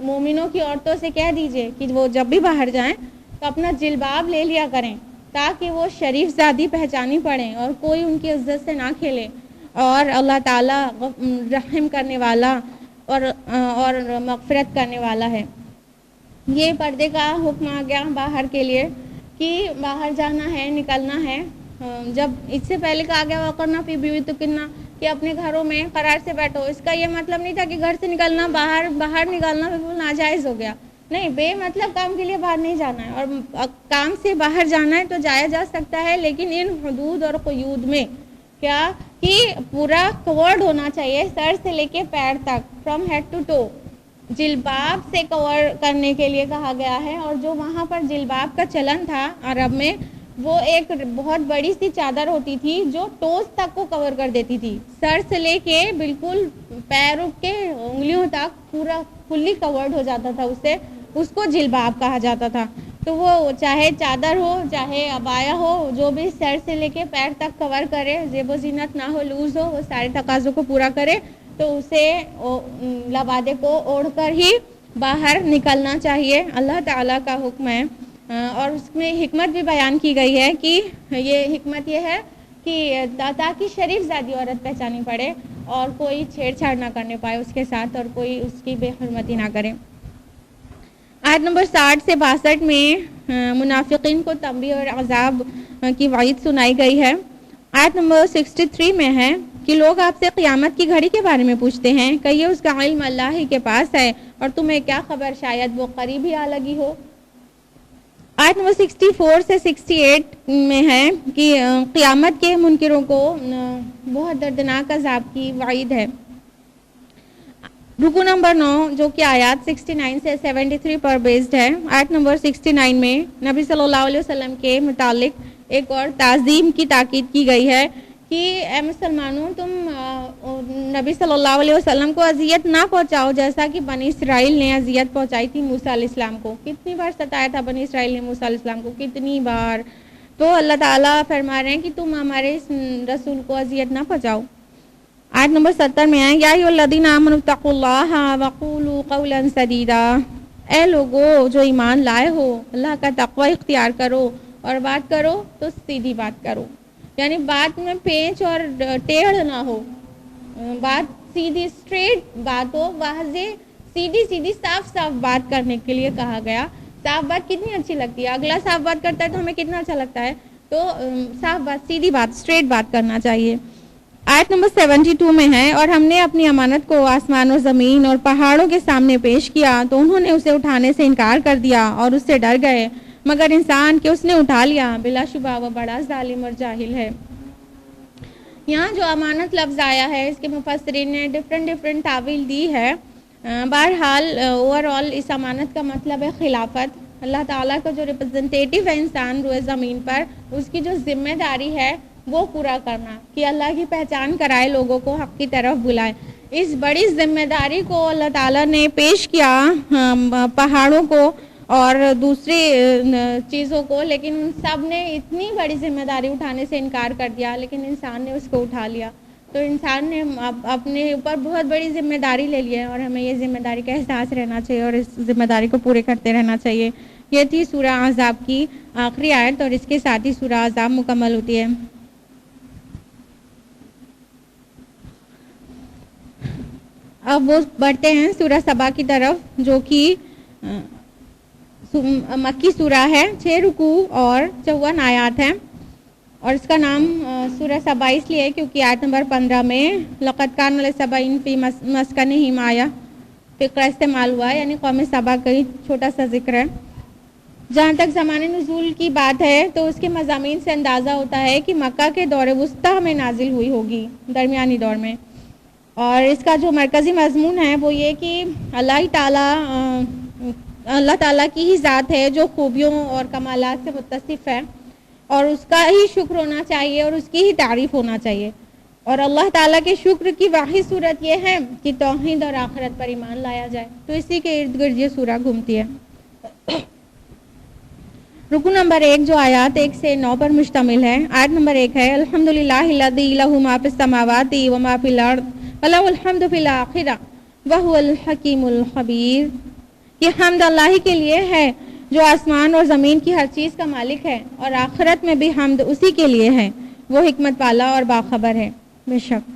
Speaker 2: مومنوں کی عورتوں سے کہہ دیجئے کہ وہ جب بھی باہر جائیں تو اپنا جلباب لے لیا کریں تاکہ وہ شریف زادی پہچانی پڑیں اور کوئی ان کی عزت سے نہ کھیلے. اور اللہ تعالیٰ رحم کرنے والا اور مغفرت کرنے والا ہے. یہ پردے کا حکم آ گیا باہر کے لیے کہ باہر جانا ہے, نکلنا ہے. جب اس سے پہلے کہا گیا وقرنا فی بیوتکن کہ اپنے گھروں میں قرار سے بیٹھو, اس کا یہ مطلب نہیں تھا کہ گھر سے نکلنا باہر نکالنا بالکل ناجائز ہو گیا. نہیں, بے مطلب کام کے لیے باہر نہیں جانا ہے, اور کام سے باہر جانا ہے تو جایا جا سکتا ہے, لیکن ان حدود اور قیود میں کیا کہ پورا کورڈ ہونا چاہیے سر سے لے کے پیر تک, فرام ہیڈ ٹو ٹو. جلباب سے کور کرنے کے لیے کہا گیا ہے. اور جو وہاں پر جلباب کا چلن تھا عرب میں, وہ ایک بہت بڑی سی چادر ہوتی تھی جو ٹوز تک کو کور کر دیتی تھی, سر سے لے کے بالکل پیروں کے انگلیوں تک پورا فلی کورڈ ہو جاتا تھا. اس کو جلباب کہا جاتا تھا. تو وہ چاہے چادر ہو چاہے عبایا ہو, جو بھی سر سے لے کے پیر تک کور کرے, زیب و زینت نہ ہو, لوز ہو, وہ سارے تقاضوں کو پورا کرے, تو اسے لبادے کو اوڑھ کر ہی باہر نکلنا چاہیے. اللہ تعالیٰ کا حکم ہے, اور اس میں حکمت بھی بیان کی گئی ہے کہ یہ حکمت یہ ہے کہ تاکہ شریف زادی عورت پہچانی پڑے اور کوئی چھیڑ چھاڑ نہ کرنے پائے اس کے ساتھ, اور کوئی اس کی بے حرمتی نہ کرے. آیت نمبر 60 سے 62 میں منافقین کو تنبیہ اور عذاب کی وعید سنائی گئی ہے. آیت نمبر 63 میں ہے کہ لوگ آپ سے قیامت کی گھڑی کے بارے میں پوچھتے ہیں, کہیے اس کا علم اللہ ہی کے پاس ہے, اور تمہیں کیا خبر شاید وہ قریب ہی آ لگی ہو. آیت نمبر 64 سے 68 میں ہے کہ قیامت کے منکروں کو بہت دردناک عذاب کی وعید ہے. رکو نمبر 9 جو کہ آیات 69 سے 73 پر بیسڈ ہے. آیت نمبر 69 میں نبی صلی اللہ علیہ وسلم کے متعلق ایک اور تعظیم کی تاکید کی گئی ہے کہ اے مسلمانوں, تم نبی صلی اللہ علیہ وسلم کو اذیت نہ پہنچاؤ جیسا کہ بنی اسرائیل نے اذیت پہنچائی تھی موسیٰ علیہ السلام کو. کتنی بار ستایا تھا بنی اسرائیل نے موسیٰ علیہ السلام کو, کتنی بار. تو اللہ تعالیٰ فرما رہے ہیں کہ تم ہمارے اس رسول کو اذیت نہ پہنچاؤ. آیت نمبر 70 میں ہے یا ایھا الذین آمنوا اتقوا اللہ وقولوا قولا سدیدا. اے لوگو جو ایمان لائے ہو, اللہ کا تقوی اختیار کرو اور بات کرو تو سیدھی بات کرو. یعنی بات میں پیچ اور ٹیڑھ نہ ہو, بات سیدھی اسٹریٹ بات ہو, واضح سیدھی صاف بات کرنے کے لیے کہا گیا. صاف بات کتنی اچھی لگتی ہے, اگلا صاف بات کرتا ہے تو ہمیں کتنا اچھا لگتا ہے. تو صاف بات, سیدھی بات, اسٹریٹ بات کرنا چاہیے. آیت نمبر 72 میں ہے اور ہم نے اپنی امانت کو آسمان و زمین اور پہاڑوں کے سامنے پیش کیا تو انہوں نے اسے اٹھانے سے انکار کر دیا اور اس سے ڈر گئے, مگر انسان کہ اس نے اٹھا لیا, بلا شبہ وہ بڑا ظالم اور جاہل ہے. یہاں جو امانت لفظ آیا ہے اس کے مفسرین نے ڈفرینٹ تعویل دی ہے. بہرحال اوور آل اس امانت کا مطلب ہے خلافت. اللہ تعالیٰ کا جو ریپرزنٹیٹیو ہے انسان روئے زمین پر, اس کی جو ذمہ داری ہے وہ پورا کرنا, کہ اللہ کی پہچان کرائے, لوگوں کو حق کی طرف بلائے. اس بڑی ذمہ داری کو اللہ تعالیٰ نے پیش کیا پہاڑوں کو اور دوسری چیزوں کو, لیکن ان سب نے اتنی بڑی ذمہ داری اٹھانے سے انکار کر دیا, لیکن انسان نے اس کو اٹھا لیا. تو انسان نے اپنے اوپر بہت بڑی ذمہ داری لے لی ہے اور ہمیں یہ ذمہ داری کا احساس رہنا چاہیے اور اس ذمہ داری کو پورے کرتے رہنا چاہیے. یہ تھی سورہ احزاب کی آخری آیت اور اس کے ساتھ ہی سورہ احزاب مکمل ہوتی ہے. اب وہ بڑھتے ہیں سورہ سبا کی طرف جو کہ مکی سورہ ہے. 6 رکوع اور 54 آیات ہیں اور اس کا نام سورہ سبا اس لیے کیونکہ آیت نمبر 15 میں لقد کان لسبعین فی مسکنہم آیہ فقرہ استعمال ہوا ہے, یعنی قوم سبا کا چھوٹا سا ذکر ہے. جہاں تک زمانے نزول کی بات ہے تو اس کے مضامین سے اندازہ ہوتا ہے کہ مکہ کے دور وسطیٰ میں نازل ہوئی ہوگی, درمیانی دور میں. اور اس کا جو مرکزی مضمون ہے وہ یہ کہ اللہ تعالیٰ کی ہی ذات ہے جو خوبیوں اور کمالات سے متصف ہے اور اس کا ہی شکر ہونا چاہیے اور اس کی ہی تعریف ہونا چاہیے. اور اللہ تعالیٰ کے شکر کی واحد صورت یہ ہے کہ توحید اور آخرت پر ایمان لایا جائے. تو اسی کے ارد گرد یہ سورہ گھومتی ہے. رکو نمبر 1 جو آیات 1 سے 9 پر مشتمل ہے. آیت نمبر 1 ہے الحمدللہ الذی لہ ما فی السماوات و ما فی الارض ولہ الحمد فی الآخرہ وہو الحکیم الخبیر. یہ حمد اللہ ہی کے لیے ہے جو آسمان اور زمین کی ہر چیز کا مالک ہے اور آخرت میں بھی حمد اسی کے لیے ہے, وہ حکمت والا اور باخبر ہے. بے شک.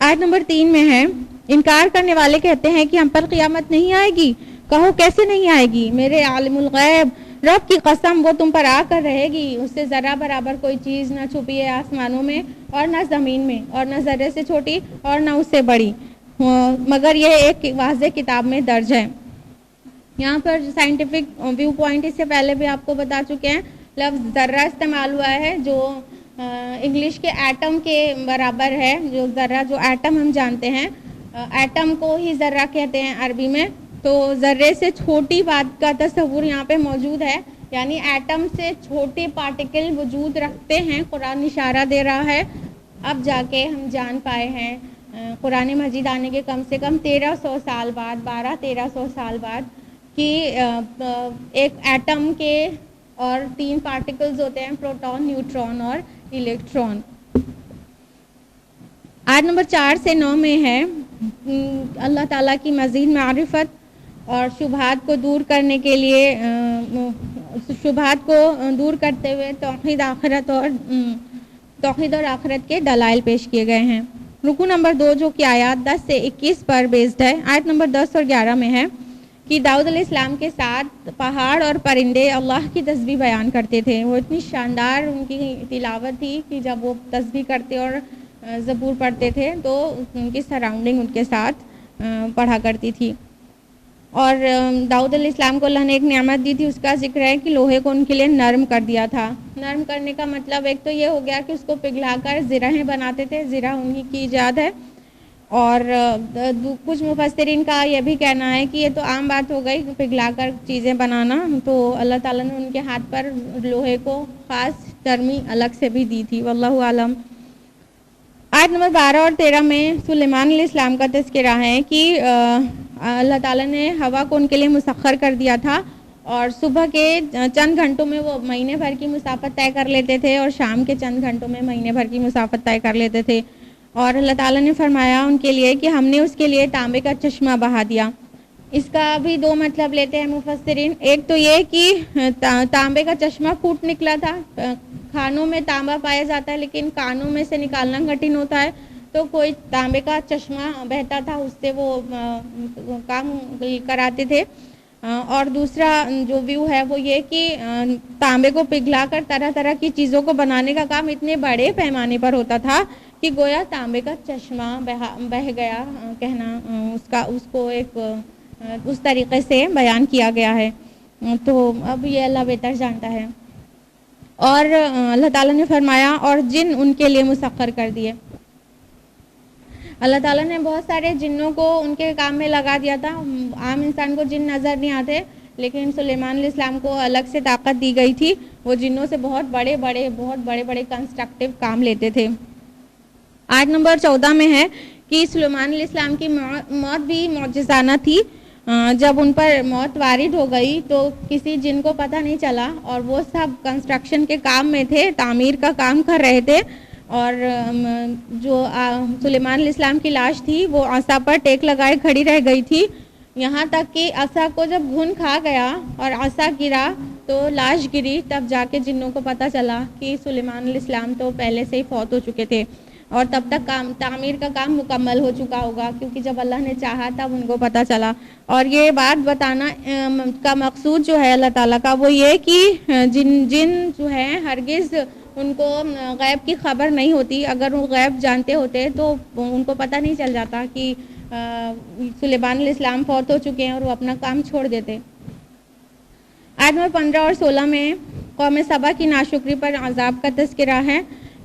Speaker 2: آیت نمبر 3 میں ہے انکار کرنے والے کہتے ہیں کہ ہم پر قیامت نہیں آئے گی. کہو کیسے نہیں آئے گی, میرے عالم الغیب رب کی قسم وہ تم پر آ کر رہے گی. اس سے ذرا برابر کوئی چیز نہ چھپی ہے آسمانوں میں اور نہ زمین میں اور نہ ذرے سے چھوٹی اور نہ اس سے بڑی, مگر یہ ایک واضح کتاب میں درج ہے. یہاں پر سائنٹیفک ویو پوائنٹ اس سے پہلے بھی آپ کو بتا چکے ہیں. لفظ ذرہ استعمال ہوا ہے جو انگلش کے ایٹم کے برابر ہے. جو ذرہ جو ایٹم ہم جانتے ہیں, ایٹم کو ہی ذرہ کہتے ہیں عربی میں. تو ذرے سے چھوٹی بات کا تصور یہاں پہ موجود ہے, یعنی ایٹم سے چھوٹے پارٹیکل وجود رکھتے ہیں. قرآن اشارہ دے رہا ہے, اب جا کے ہم جان پائے ہیں قرآن مجید آنے کے کم سے کم 1300 سال بعد, 1200-1300 سال بعد کہ ایک ایٹم کے اور 3 پارٹیکلز ہوتے ہیں, پروٹون, نیوٹرون اور الیکٹرون. آیت نمبر 4 سے 9 میں ہے اللہ تعالیٰ کی مزید معرفت اور شبہات کو دور کرنے کے لیے, شبہات کو دور کرتے ہوئے توحید اور آخرت کے دلائل پیش کیے گئے ہیں. رکو نمبر 2 جو کہ آیات 10 سے 21 پر بیسڈ ہے. آیت نمبر 10 اور 11 میں ہے کہ داؤد علیہ السلام کے ساتھ پہاڑ اور پرندے اللہ کی تسبیح بیان کرتے تھے. وہ اتنی شاندار ان کی تلاوت تھی کہ جب وہ تسبیح کرتے اور زبور پڑھتے تھے تو ان کی سراؤنڈنگ ان کے ساتھ پڑھا کرتی تھی. اور داؤد علیہ السلام کو اللہ نے ایک نعمت دی تھی, اس کا ذکر ہے کہ لوہے کو ان کے لیے نرم کر دیا تھا. نرم کرنے کا مطلب ایک تو یہ ہو گیا کہ اس کو پگھلا کر زرہیں بناتے تھے. زرہ انہی کی ایجاد ہے. اور کچھ مفسرین کا یہ بھی کہنا ہے کہ یہ تو عام بات ہو گئی پگھلا کر چیزیں بنانا, تو اللہ تعالیٰ نے ان کے ہاتھ پر لوہے کو خاص نرمی الگ سے بھی دی تھی. واللہ عالم. آیت نمبر 12 اور 13 میں سلیمان علیہ السلام کا تذکرہ ہے کہ اللہ تعالیٰ نے ہوا کو ان کے لیے مسخر کر دیا تھا اور صبح کے چند گھنٹوں میں وہ مہینے بھر کی مسافت طے کر لیتے تھے اور شام کے چند گھنٹوں میں مہینے بھر کی مسافت طے کر لیتے تھے. اور اللہ تعالیٰ نے فرمایا ان کے لیے کہ ہم نے اس کے لیے تانبے کا چشمہ بہا دیا. اس کا بھی 2 مطلب لیتے ہیں مفسرین. ایک تو یہ کہ تانبے کا چشمہ پھوٹ نکلا تھا. کھانوں میں تانبا پایا جاتا ہے لیکن کانوں میں سے نکالنا کٹھن ہوتا ہے, تو کوئی تانبے کا چشمہ بہتا تھا, اس سے وہ کام کراتے تھے. اور دوسرا جو ویو ہے وہ یہ کہ تانبے کو پگھلا کر طرح طرح کی چیزوں کو بنانے کا کام اتنے بڑے پیمانے پر ہوتا تھا کہ گویا تانبے کا چشمہ بہہ گیا, کہنا اس کو ایک اس طریقے سے بیان کیا گیا ہے. تو اب یہ اللہ بہتر جانتا ہے. اور اللہ تعالیٰ نے فرمایا اور جن ان کے لیے مسخر کر دیے. اللہ تعالیٰ نے بہت سارے جنوں کو ان کے کام میں لگا دیا تھا. عام انسان کو جن نظر نہیں آتے, لیکن سلیمان علیہ السلام کو الگ سے طاقت دی گئی تھی. وہ جنوں سے بہت بڑے بڑے کنسٹرکٹیو کام لیتے تھے. آیت نمبر 14 میں ہے کہ سلیمان علیہ السلام کی موت بھی معجزانہ تھی. جب ان پر موت وارد ہو گئی تو کسی جن کو پتہ نہیں چلا اور وہ سب کنسٹرکشن کے کام میں تھے, تعمیر کا کام کر رہے تھے, اور جو سلیمان علیہ السلام کی لاش تھی وہ عصا پر ٹیک لگائے کھڑی رہ گئی تھی، یہاں تک کہ عصا کو جب گھن کھا گیا اور عصا گرا تو لاش گری، تب جا کے جنوں کو پتہ چلا کہ سلیمان علیہ السلام تو پہلے سے ہی فوت ہو چکے تھے اور تب تک تعمیر کا کام مکمل ہو چکا ہوگا، کیونکہ جب اللہ نے چاہا تب ان کو پتہ چلا۔ اور یہ بات بتانا کا مقصود جو ہے اللہ تعالیٰ کا وہ یہ کہ جن جو ہیں ہرگز ان کو غیب کی خبر نہیں ہوتی، اگر وہ غیب جانتے ہوتے تو ان کو پتہ نہیں چل جاتا کہ سلیمان علیہ السلام فوت ہو چکے ہیں اور وہ اپنا کام چھوڑ دیتے۔ آیت نمبر 15 اور 16 میں قوم سبا کی ناشکری پر عذاب کا تذکرہ ہے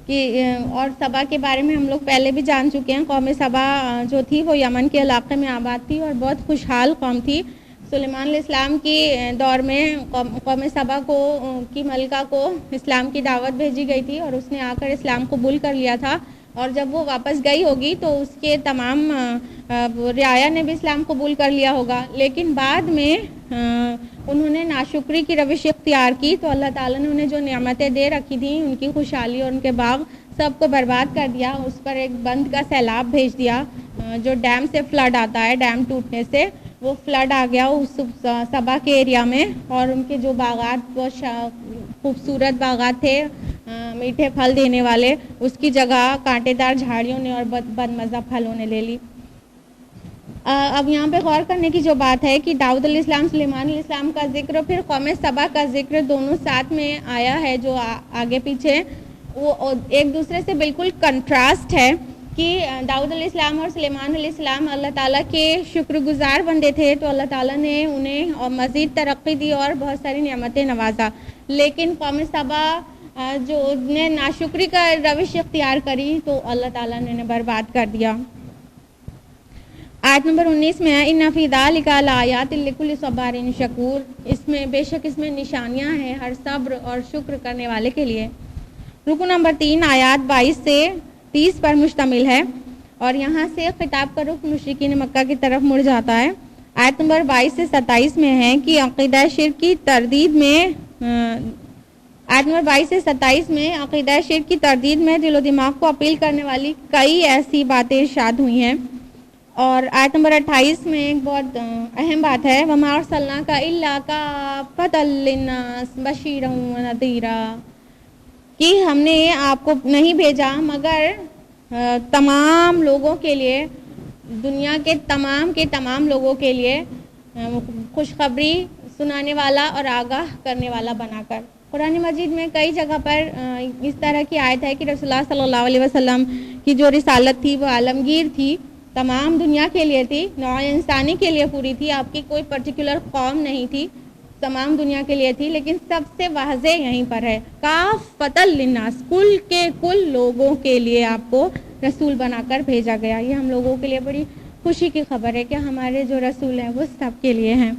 Speaker 2: کہ اور سبا کے بارے میں ہم لوگ پہلے بھی جان چکے ہیں۔ قوم سبا جو تھی وہ یمن کے علاقے میں آباد تھی اور بہت خوشحال قوم تھی۔ سلیمان علیہ السلام کی دور میں قوم سبا کو کی ملکہ کو اسلام کی دعوت بھیجی گئی تھی اور اس نے آ کر اسلام قبول کر لیا تھا، اور جب وہ واپس گئی ہوگی تو اس کے تمام رعایا نے بھی اسلام قبول کر لیا ہوگا، لیکن بعد میں انہوں نے ناشکری کی روش اختیار کی تو اللہ تعالیٰ نے انہیں جو نعمتیں دے رکھی تھیں، ان کی خوشحالی اور ان کے باغ سب کو برباد کر دیا۔ اس پر ایک بند کا سیلاب بھیج دیا، جو ڈیم سے فلڈ آتا ہے، ڈیم ٹوٹنے سے وہ فلڈ آ گیا اس سبا کے ایریا میں، اور ان کے جو باغات بہت خوبصورت باغات تھے میٹھے پھل دینے والے، اس کی جگہ کانٹے دار جھاڑیوں نے اور بدمزہ پھلوں نے لے لی۔ اب یہاں پہ غور کرنے کی جو بات ہے کہ داؤد علیہ السلام، سلیمان علیہ السلام کا ذکر پھر قوم سبا کا ذکر دونوں ساتھ میں آیا ہے، جو آگے پیچھے وہ ایک دوسرے سے بالکل کنٹراسٹ ہے کہ داؤد علیہ السلام اور سلیمان علیہ السلام اللہ تعالیٰ کے شکر گزار بندے تھے تو اللہ تعالیٰ نے انہیں اور مزید ترقی دی اور بہت ساری نعمتیں نوازا، لیکن قوم سبا جو نے ناشکری کا روش اختیار کری تو اللہ تعالیٰ نے انہیں برباد کر دیا۔ آیت نمبر 19 میں ہے ان فی ذلک لآیات لکل صبار شکور، اس میں بے شک اس میں نشانیاں ہیں ہر صبر اور شکر کرنے والے کے لیے۔ رکو نمبر 3 آیات 22 سے 30 پر مشتمل ہے اور یہاں سے خطاب کا رخ مشرکین مکہ کی طرف مڑ جاتا ہے۔ آیت نمبر 22 سے 27 میں ہے کہ عقیدہ شرک کی تردید میں آیت نمبر 22 سے 27 میں عقیدہ شرک کی تردید میں دل و دماغ کو اپیل کرنے والی کئی ایسی باتیں ارشاد ہوئی ہیں، اور آیت نمبر 28 میں ایک بہت اہم بات ہے وَمَا أَرْسَلْنَاكَ إِلَّا كَافَّةً لِلنَّاسِ بَشِيرًا وَنَذِيرًا، کہ ہم نے آپ کو نہیں بھیجا مگر تمام لوگوں کے لیے، دنیا کے تمام لوگوں کے لیے خوشخبری سنانے والا اور آگاہ کرنے والا بنا کر۔ قرآن مجید میں کئی جگہ پر اس طرح کی آیت ہے کہ رسول اللہ صلی اللہ علیہ وسلم کی جو رسالت تھی وہ عالمگیر تھی، تمام دنیا کے لیے تھی، نوع انسانی کے لیے پوری تھی، آپ کی کوئی پرٹیکولر قوم نہیں تھی، تمام دنیا کے لیے تھی، لیکن سب سے واضح یہیں پر ہے کافۃ للناس، کل کے کل لوگوں کے لیے آپ کو رسول بنا کر بھیجا گیا۔ یہ ہم لوگوں کے لیے بڑی خوشی کی خبر ہے کہ ہمارے جو رسول ہیں وہ سب کے لیے ہیں۔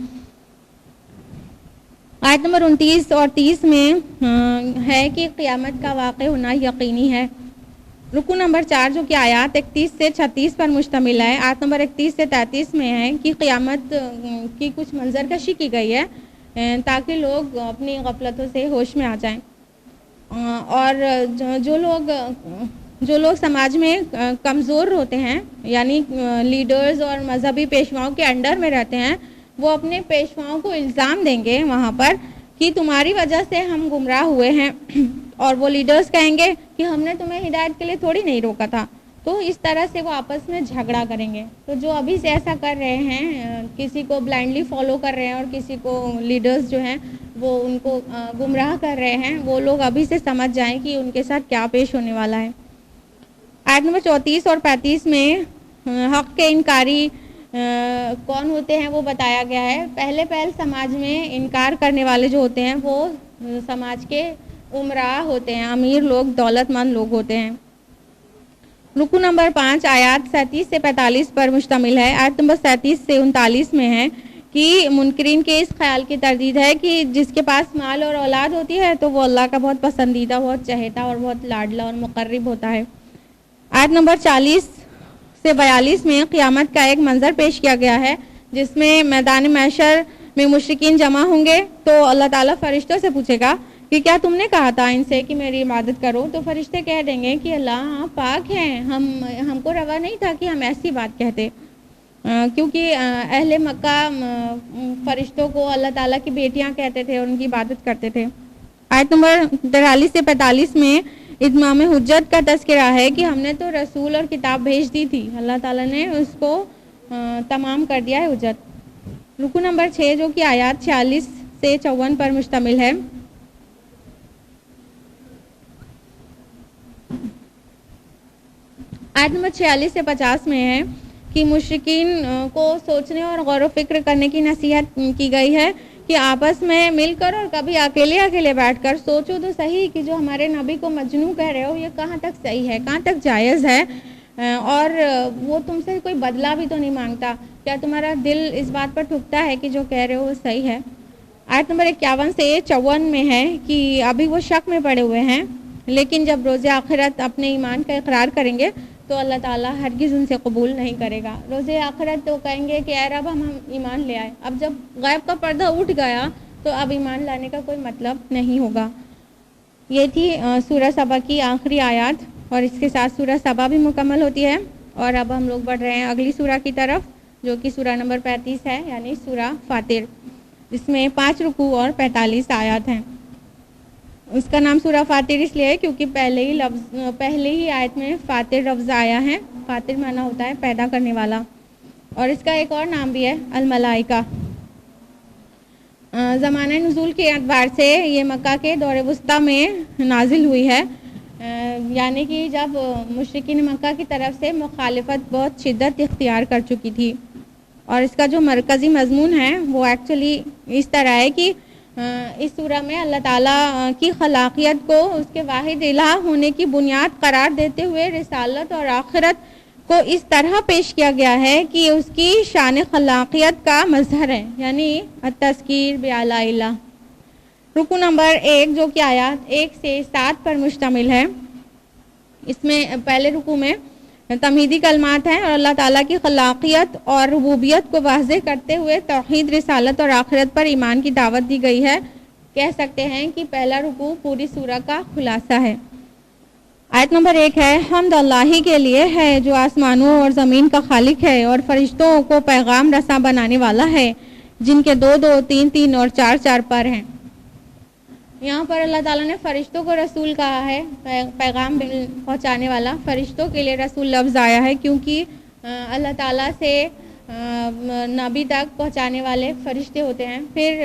Speaker 2: آیت نمبر 29 اور 30 میں ہے کہ قیامت کا واقع ہونا یقینی ہے۔ رکو نمبر 4 جو کہ آیات 31 سے 36 پر مشتمل ہے، آیت نمبر 31 سے 33 میں ہے کہ قیامت کی کچھ منظر کشی کی گئی ہے تاکہ لوگ اپنی غفلتوں سے ہوش میں آ جائیں، اور جو لوگ سماج میں کمزور ہوتے ہیں، یعنی لیڈرز اور مذہبی پیشواؤں کے انڈر میں رہتے ہیں، وہ اپنے پیشواؤں کو الزام دیں گے وہاں پر کہ تمہاری وجہ سے ہم گمراہ ہوئے ہیں، اور وہ لیڈرز کہیں گے کہ ہم نے تمہیں ہدایت کے لیے تھوڑی نہیں روکا تھا، تو اس طرح سے وہ آپس میں جھگڑا کریں گے۔ تو جو ابھی سے ایسا کر رہے ہیں، کسی کو بلائنڈلی فالو کر رہے ہیں اور کسی کو لیڈرز جو ہیں وہ ان کو گمراہ کر رہے ہیں، وہ لوگ ابھی سے سمجھ جائیں کہ ان کے ساتھ کیا پیش ہونے والا ہے۔ آیت نمبر 34 اور 35 میں حق کے انکاری کون ہوتے ہیں وہ بتایا گیا ہے۔ پہل سماج میں انکار کرنے والے جو ہوتے ہیں وہ سماج کے امراء ہوتے ہیں، امیر لوگ، دولت مند لوگ ہوتے ہیں۔ رکو نمبر 5 آیات 37 سے 45 پر مشتمل ہے۔ آیت نمبر 37 سے 39 میں ہے کہ منکرین کے اس خیال کی تردید ہے کہ جس کے پاس مال اور اولاد ہوتی ہے تو وہ اللہ کا بہت پسندیدہ، بہت چہیتا اور بہت لاڈلا اور مقرب ہوتا ہے۔ آیت نمبر 40 سے 42 میں قیامت کا ایک منظر پیش کیا گیا ہے جس میں میدان محشر میں مشرکین جمع ہوں گے تو اللہ تعالیٰ فرشتوں سے پوچھے گا کہ کیا تم نے کہا تھا ان سے کہ میری عبادت کرو؟ تو فرشتے کہہ دیں گے کہ اللہ آپ پاک ہیں، ہم کو روا نہیں تھا کہ ہم ایسی بات کہتے، کیونکہ اہل مکہ فرشتوں کو اللہ تعالیٰ کی بیٹیاں کہتے تھے اور ان کی عبادت کرتے تھے۔ آیت نمبر 43 سے 45 میں اتمام حجت کا تذکرہ ہے کہ ہم نے تو رسول اور کتاب بھیج دی تھی، اللہ تعالیٰ نے اس کو تمام کر دیا ہے حجت۔ رکو نمبر 6 جو کہ آیات 46 سے 54 پر مشتمل ہے۔ آیت نمبر 46 سے 50 میں ہے کہ مشرکین کو سوچنے اور غور و فکر کرنے کی نصیحت کی گئی ہے کہ آپس میں مل کر اور کبھی اکیلے بیٹھ کر سوچو تو صحیح کہ جو ہمارے نبی کو مجنون کہہ رہے ہو یہ کہاں تک صحیح ہے، کہاں تک جائز ہے، اور وہ تم سے کوئی بدلہ بھی تو نہیں مانگتا، کیا تمہارا دل اس بات پر ٹھکتا ہے کہ جو کہہ رہے ہو وہ صحیح ہے؟ آیت نمبر 51 سے 54 میں ہے کہ ابھی وہ شک میں پڑے ہوئے ہیں، لیکن جب روز آخرت اپنے ایمان کا اقرار کریں گے تو اللہ تعالیٰ ہرگز ان سے قبول نہیں کرے گا۔ روز آخرت تو کہیں گے کہ اے رب ہم ایمان لے آئے، اب جب غیب کا پردہ اٹھ گیا تو اب ایمان لانے کا کوئی مطلب نہیں ہوگا۔ یہ تھی سورہ سبا کی آخری آیات، اور اس کے ساتھ سورہ سبا بھی مکمل ہوتی ہے، اور اب ہم لوگ بڑھ رہے ہیں اگلی سورہ کی طرف جو کہ سورہ نمبر 35 ہے، یعنی سورہ فاطر، جس میں 5 رکوع اور 45 آیات ہیں۔ اس کا نام سورہ فاطر اس لیے ہے کیونکہ پہلے ہی آیت میں فاطر لفظ آیا ہے۔ فاطر معنی ہوتا ہے پیدا کرنے والا، اور اس کا ایک اور نام بھی ہے الملائکہ۔ زمانہ نزول کے اعتبار سے یہ مکہ کے دور وسطیٰ میں نازل ہوئی ہے، یعنی کہ جب مشرکین مکہ کی طرف سے مخالفت بہت شدت اختیار کر چکی تھی، اور اس کا جو مرکزی مضمون ہے وہ ایکچولی اس طرح ہے کہ اس سورہ میں اللہ تعالیٰ کی خلاقیت کو اس کے واحد الہ ہونے کی بنیاد قرار دیتے ہوئے رسالت اور آخرت کو اس طرح پیش کیا گیا ہے کہ اس کی شان خلاقیت کا مظہر ہے، یعنی التذکیر بآلاء اللہ۔ رکو نمبر 1 جو کہ آیات 1 سے 7 پر مشتمل ہے، اس میں پہلے رکو میں تمہیدی کلمات ہیں اور اللہ تعالیٰ کی خلاقیت اور ربوبیت کو واضح کرتے ہوئے توحید، رسالت اور آخرت پر ایمان کی دعوت دی گئی ہے۔ کہہ سکتے ہیں کہ پہلا رکوع پوری سورہ کا خلاصہ ہے۔ آیت نمبر 1 ہے، حمد اللہ ہی کے لیے ہے جو آسمانوں اور زمین کا خالق ہے اور فرشتوں کو پیغام رساں بنانے والا ہے، جن کے 2 3 اور 4 پر ہیں۔ یہاں پر اللہ تعالیٰ نے فرشتوں کو رسول کہا ہے، پیغام پہنچانے والا۔ فرشتوں کے لیے رسول لفظ آیا ہے کیونکہ اللہ تعالیٰ سے نبی تک پہنچانے والے فرشتے ہوتے ہیں، پھر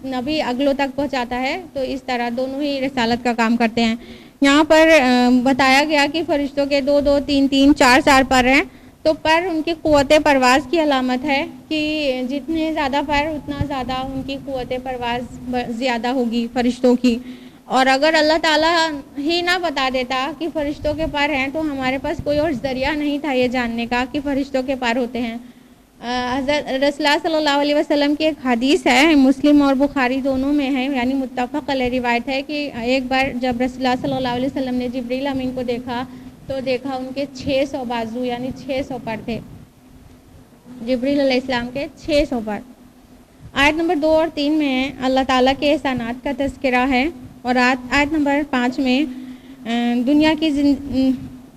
Speaker 2: نبی اگلوں تک پہنچاتا ہے، تو اس طرح دونوں ہی رسالت کا کام کرتے ہیں۔ یہاں پر بتایا گیا کہ فرشتوں کے 2 3 4 پر ہیں، تو پر ان کی قوت پرواز کی علامت ہے کہ جتنے زیادہ پر اتنا زیادہ ان کی قوت پرواز زیادہ ہوگی فرشتوں کی، اور اگر اللہ تعالیٰ ہی نہ بتا دیتا کہ فرشتوں کے پر ہیں تو ہمارے پاس کوئی اور ذریعہ نہیں تھا یہ جاننے کا کہ فرشتوں کے پر ہوتے ہیں۔ حضرت رسول اللہ صلی اللہ علیہ وسلم کی ایک حدیث ہے، مسلم اور بخاری دونوں میں ہے، یعنی متفق علیہ روایت ہے کہ ایک بار جب رسول اللہ صلی اللہ علیہ وسلم نے جبریل امین کو دیکھا تو دیکھا ان کے 600 بازو یعنی 600 پر تھے، جبریل علیہ السلام کے 600 پر۔ آیت نمبر 2 اور 3 میں اللہ تعالیٰ کے احسانات کا تذکرہ ہے، اور آیت نمبر 5 میں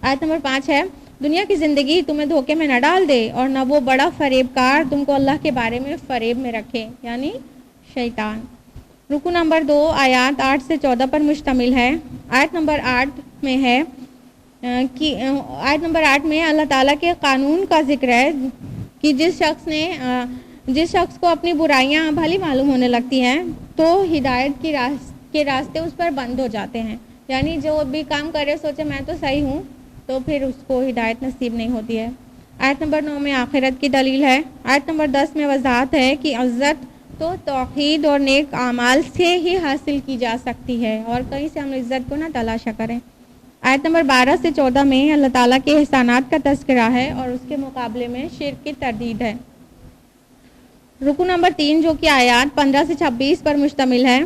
Speaker 2: آیت نمبر 5 ہے، دنیا کی زندگی تمہیں دھوکے میں نہ ڈال دے اور نہ وہ بڑا فریب کار تم کو اللہ کے بارے میں فریب میں رکھے، یعنی شیطان۔ رکو نمبر 2 آیات 8 سے 14 پر مشتمل ہے۔ آیت نمبر 8 میں ہے کہ آیت نمبر 8 میں اللہ تعالیٰ کے قانون کا ذکر ہے کہ جس شخص کو اپنی برائیاں بھلی معلوم ہونے لگتی ہیں تو ہدایت کے راستے اس پر بند ہو جاتے ہیں، یعنی جو بھی کام کرے سوچے میں تو صحیح ہوں تو پھر اس کو ہدایت نصیب نہیں ہوتی ہے۔ آیت نمبر 9 میں آخرت کی دلیل ہے۔ آیت نمبر 10 میں وضاحت ہے کہ عزت تو توحید اور نیک اعمال سے ہی حاصل کی جا سکتی ہے، اور کہیں سے ہم عزت کو نہ تلاشا کریں۔ آیت نمبر 12 سے 14 میں اللہ تعالیٰ کے احسانات کا تذکرہ ہے اور اس کے مقابلے میں شرک کی تردید ہے۔ رکو نمبر 3 جو کہ آیات 15 سے 26 پر مشتمل ہے۔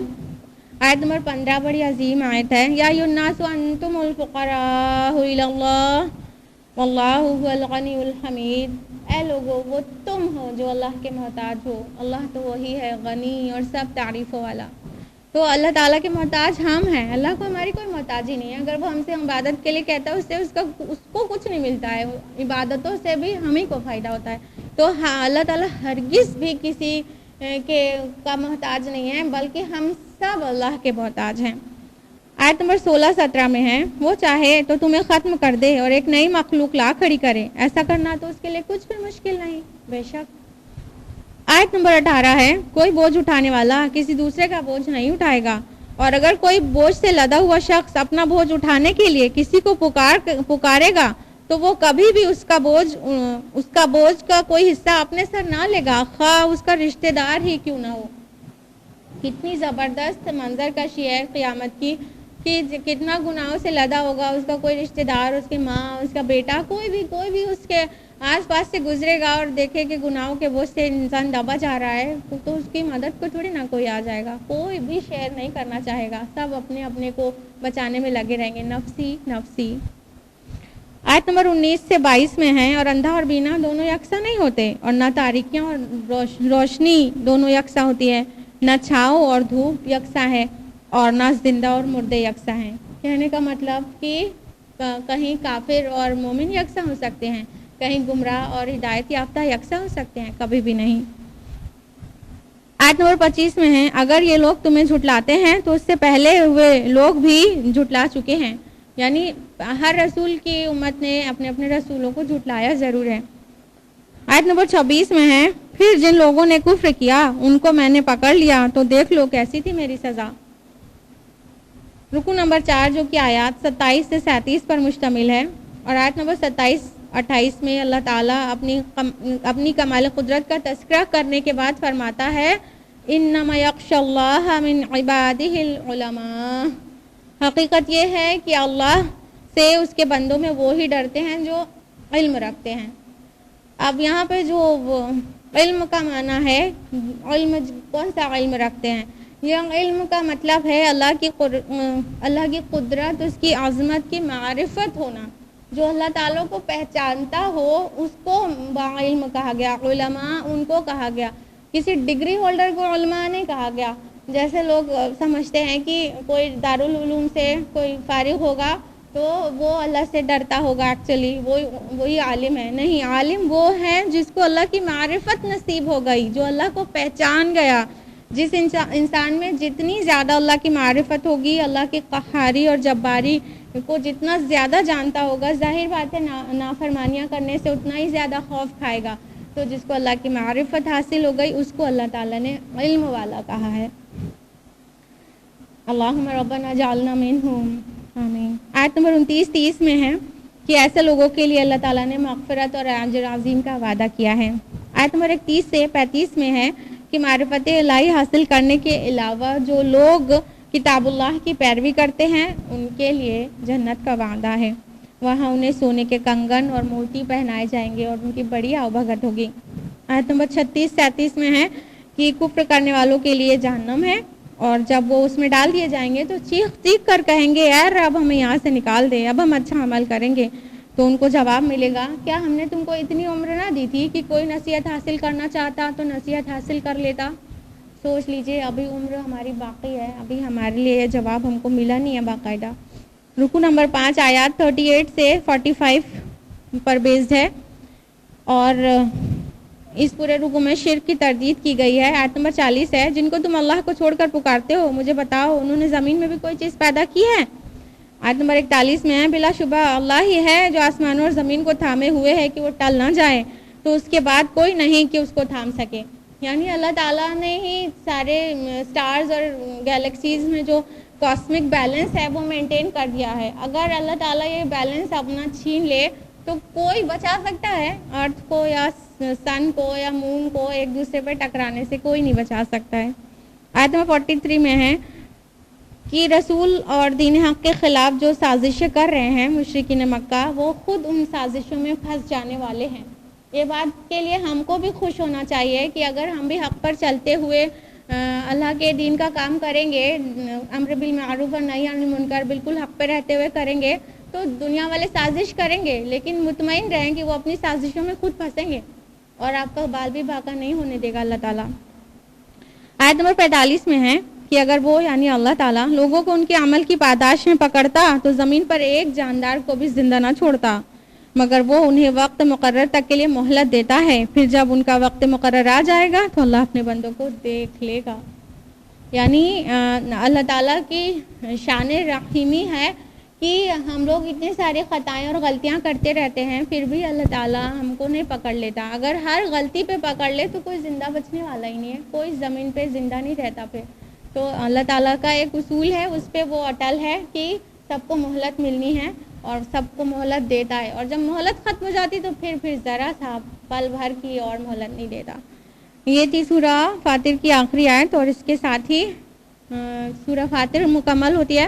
Speaker 2: آیت نمبر 15 بڑی عظیم آیت ہے، یا ایھا الناس انتم الفقراء الی اللہ واللہ هو الغنی الحمید، اے لوگو وہ تم ہو جو اللہ کے محتاج ہو، اللہ تو وہی ہے غنی اور سب تعریفوں والا۔ تو اللہ تعالیٰ کے محتاج ہم ہیں، اللہ کو ہماری کوئی محتاجی نہیں ہے. اگر وہ ہم سے عبادت کے لیے کہتا ہے اس کو کچھ نہیں ملتا ہے، عبادتوں سے بھی ہم ہی کو فائدہ ہوتا ہے. تو ہاں اللہ تعالیٰ ہرگز بھی کسی کا محتاج نہیں ہے، بلکہ ہم سب اللہ کے محتاج ہیں. آیت نمبر 16-17 میں ہے، وہ چاہے تو تمہیں ختم کر دے اور ایک نئی مخلوق لا کھڑی کرے، ایسا کرنا تو اس کے لیے کچھ بھی مشکل نہیں، بے شک. آیت نمبر 18 ہے، کوئی بوجھ اٹھانے والا کسی دوسرے کا بوجھ نہیں اٹھائے گا، اور اگر کوئی بوجھ سے لدا ہوا شخص اپنا بوجھ اٹھانے کے لیے کسی کو پکارے گا تو وہ کبھی بھی اس کا بوجھ کا کوئی حصہ اپنے سر نہ لے گا، خواہ اس کا رشتہ دار ہی کیوں نہ ہو. کتنی زبردست منظر کشی ہے قیامت کی، کہ کتنا گناہوں سے لدا ہوگا اس کا کوئی رشتہ دار، اس کی ماں، اس کا بیٹا، کوئی بھی اس کے آس پاس سے گزرے گا اور دیکھے کہ گناہوں کے بوجھ سے انسان دبا جا رہا ہے تو اس کی مدد کو تھوڑی نہ کوئی آ جائے گا. کوئی بھی شیئر نہیں کرنا چاہے گا، سب اپنے اپنے کو بچانے میں لگے رہیں گے، نفسی نفسی. آیت نمبر 19-22 میں ہے، اور اندھا اور بینا دونوں یکساں نہیں ہوتے، اور نہ تاریکیاں اور روشنی دونوں یکساں ہوتی ہے، نہ چھاؤں اور دھوپ یکساں ہے، اور نہ زندہ اور مردے یکساں ہیں. کہنے کا مطلب کہ کہیں کافر اور مومن یکساں ہو سکتے ہیں، کہیں گمراہ اور ہدایت یافتہ یکساں ہو سکتے ہیں، کبھی بھی نہیں. آیت نمبر 25 میں ہے، اگر یہ لوگ تمہیں جھٹلاتے ہیں تو اس سے پہلے ہوئے لوگ بھی جھٹلا چکے ہیں. یعنی ہر رسول کی امت نے اپنے اپنے رسولوں کو جھٹلایا ضرور ہے. آیت نمبر 26 میں ہے، پھر جن لوگوں نے کفر کیا ان کو میں نے پکڑ لیا تو دیکھ لو کیسی تھی میری سزا. رکو نمبر 4 جو کہ آیات 27 سے 37 پر مشتمل ہے، اور آیت نمبر 27-28 میں اللہ تعالیٰ اپنی کمال قدرت کا تذکرہ کرنے کے بعد فرماتا ہے، انما یخشی اللہ من عبادہ العلماء. حقیقت یہ ہے کہ اللہ سے اس کے بندوں میں وہی ڈرتے ہیں جو علم رکھتے ہیں. اب یہاں پہ جو علم کا معنی ہے، علم کون سا علم رکھتے ہیں؟ یہ علم کا مطلب ہے اللہ کی قدرت، اس کی عظمت کی معرفت ہونا. جو اللہ تعالیٰ کو پہچانتا ہو اس کو علم کہا گیا، علماء ان کو کہا گیا. کسی ڈگری ہولڈر کو علماء نہیں کہا گیا. جیسے لوگ سمجھتے ہیں کہ کوئی دارالعلوم سے کوئی فارغ ہوگا تو وہ اللہ سے ڈرتا ہوگا، ایکچولی وہی عالم ہے. نہیں، عالم وہ ہے جس کو اللہ کی معرفت نصیب ہو گئی، جو اللہ کو پہچان گیا. جس انسان میں جتنی زیادہ اللہ کی معرفت ہوگی، اللہ کی قہاری اور جباری کو جتنا زیادہ جانتا ہوگا، ظاہر بات ہے نافرمانیاں کرنے سے اتنا ہی زیادہ خوف کھائے گا. تو جس کو اللہ کی معرفت حاصل ہو گئی اس کو اللہ تعالیٰ نے علم والا کہا ہے. اللہم ربنا جعلنا منہم، آمین. آیت نمبر 29-30 میں ہے کہ ایسے لوگوں کے لیے اللہ تعالیٰ نے مغفرت اور اجر عظیم کا وعدہ کیا ہے. آیت نمبر 31-35 میں ہے کہ معرفت الہی حاصل کرنے کے علاوہ جو لوگ کتاب اللہ کی پیروی کرتے ہیں ان کے لیے جنت کا وعدہ ہے. وہاں انہیں سونے کے کنگن اور موتی پہنائے جائیں گے اور ان کی بڑی آؤبھگت ہوگی. آیت نمبر 36-37 میں ہے کہ کفر کرنے والوں کے لیے جہنم ہے، اور جب وہ اس میں ڈال دیے جائیں گے تو چیخ چیخ کر کہیں گے، اے رب ہمیں یہاں سے نکال دے، اب ہم اچھا عمل کریں گے. تو ان کو جواب ملے گا، کیا ہم نے تم کو اتنی عمر نہ دی تھی کہ کوئی نصیحت حاصل کرنا چاہتا تو نصیحت حاصل کر لیتا؟ سوچ لیجئے، ابھی عمر ہماری باقی ہے، ابھی ہمارے لیے یہ جواب ہم کو ملا نہیں ہے باقاعدہ. رکو نمبر 5 آیات 38 سے 45 پر بیسڈ ہے، اور اس پورے رکو میں شرک کی تردید کی گئی ہے. آیت نمبر 40 ہے، جن کو تم اللہ کو چھوڑ کر پکارتے ہو مجھے بتاؤ انہوں نے زمین میں بھی کوئی چیز پیدا کی ہے؟ آیت نمبر 41 میں ہے، بلا شبہ اللہ ہی ہے جو آسمانوں اور زمین کو تھامے ہوئے ہے کہ وہ ٹل نہ جائے، تو اس کے بعد کوئی نہیں کہ اس کو تھام سکے. یعنی اللہ تعالیٰ نے ہی سارے سٹارز اور گیلیکسیز میں جو کاسمک بیلنس ہے وہ مینٹین کر دیا ہے. اگر اللہ تعالیٰ یہ بیلنس اپنا چھین لے تو کوئی بچا سکتا ہے؟ ارتھ کو یا سن کو یا مون کو ایک دوسرے پہ ٹکرانے سے کوئی نہیں بچا سکتا ہے. آیت نمبر 43 میں ہے کہ رسول اور دین حق کے خلاف جو سازشیں کر رہے ہیں مشرکین مکہ، وہ خود ان سازشوں میں پھنس جانے والے ہیں. یہ بات کے لیے ہم کو بھی خوش ہونا چاہیے کہ اگر ہم بھی حق پر چلتے ہوئے اللہ کے دین کا کام کریں گے، امر بالمعروف اور نہی عن المنکر بالکل حق پہ رہتے ہوئے کریں گے، تو دنیا والے سازش کریں گے لیکن مطمئن رہیں کہ وہ اپنی سازشوں میں خود پھنسیں گے اور آپ کا بال بھی باقا نہیں ہونے دے گا اللہ تعالیٰ. آیت نمبر 45 میں ہے، کہ اگر وہ یعنی اللہ تعالیٰ لوگوں کو ان کے عمل کی پاداش میں پکڑتا تو زمین پر ایک جاندار کو بھی زندہ نہ چھوڑتا، مگر وہ انہیں وقت مقرر تک کے لیے مہلت دیتا ہے، پھر جب ان کا وقت مقرر آ جائے گا تو اللہ اپنے بندوں کو دیکھ لے گا۔ یعنی اللہ تعالیٰ کی شان رحیمی ہے کہ ہم لوگ اتنے سارے خطائیں اور غلطیاں کرتے رہتے ہیں، پھر بھی اللہ تعالیٰ ہم کو نہیں پکڑ لیتا۔ اگر ہر غلطی پہ پکڑ لے تو کوئی زندہ بچنے والا ہی نہیں ہے، کوئی زمین پہ زندہ نہیں رہتا پھر۔ تو اللہ تعالیٰ کا ایک اصول ہے، اس پہ وہ اٹل ہے کہ سب کو مہلت ملنی ہے اور سب کو مہلت دیتا ہے، اور جب مہلت ختم ہو جاتی تو پھر ذرا سا پل بھر کی اور مہلت نہیں دیتا۔ یہ تھی سورہ فاطر کی آخری آیت، اور اس کے ساتھ ہی سورہ فاطر مکمل ہوتی ہے۔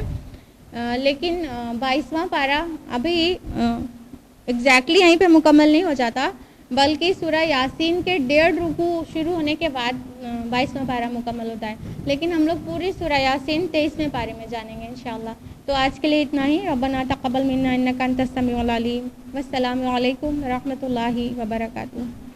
Speaker 2: لیکن 22واں پارہ ابھی ایگزیکٹلی یہیں پہ مکمل نہیں ہو جاتا، بلکہ سورہ یاسین کے 1.5 رکوع شروع ہونے کے بعد 22واں پارہ مکمل ہوتا ہے، لیکن ہم لوگ پوری سورہ یاسین 23ویں پارے میں جانیں گے انشاءاللہ۔ تو آج کے لیے اتنا ہی۔ ربنا تقبل منا انک انت السمیع العلیم، والسلام علیکم ورحمۃ اللہ وبرکاتہ۔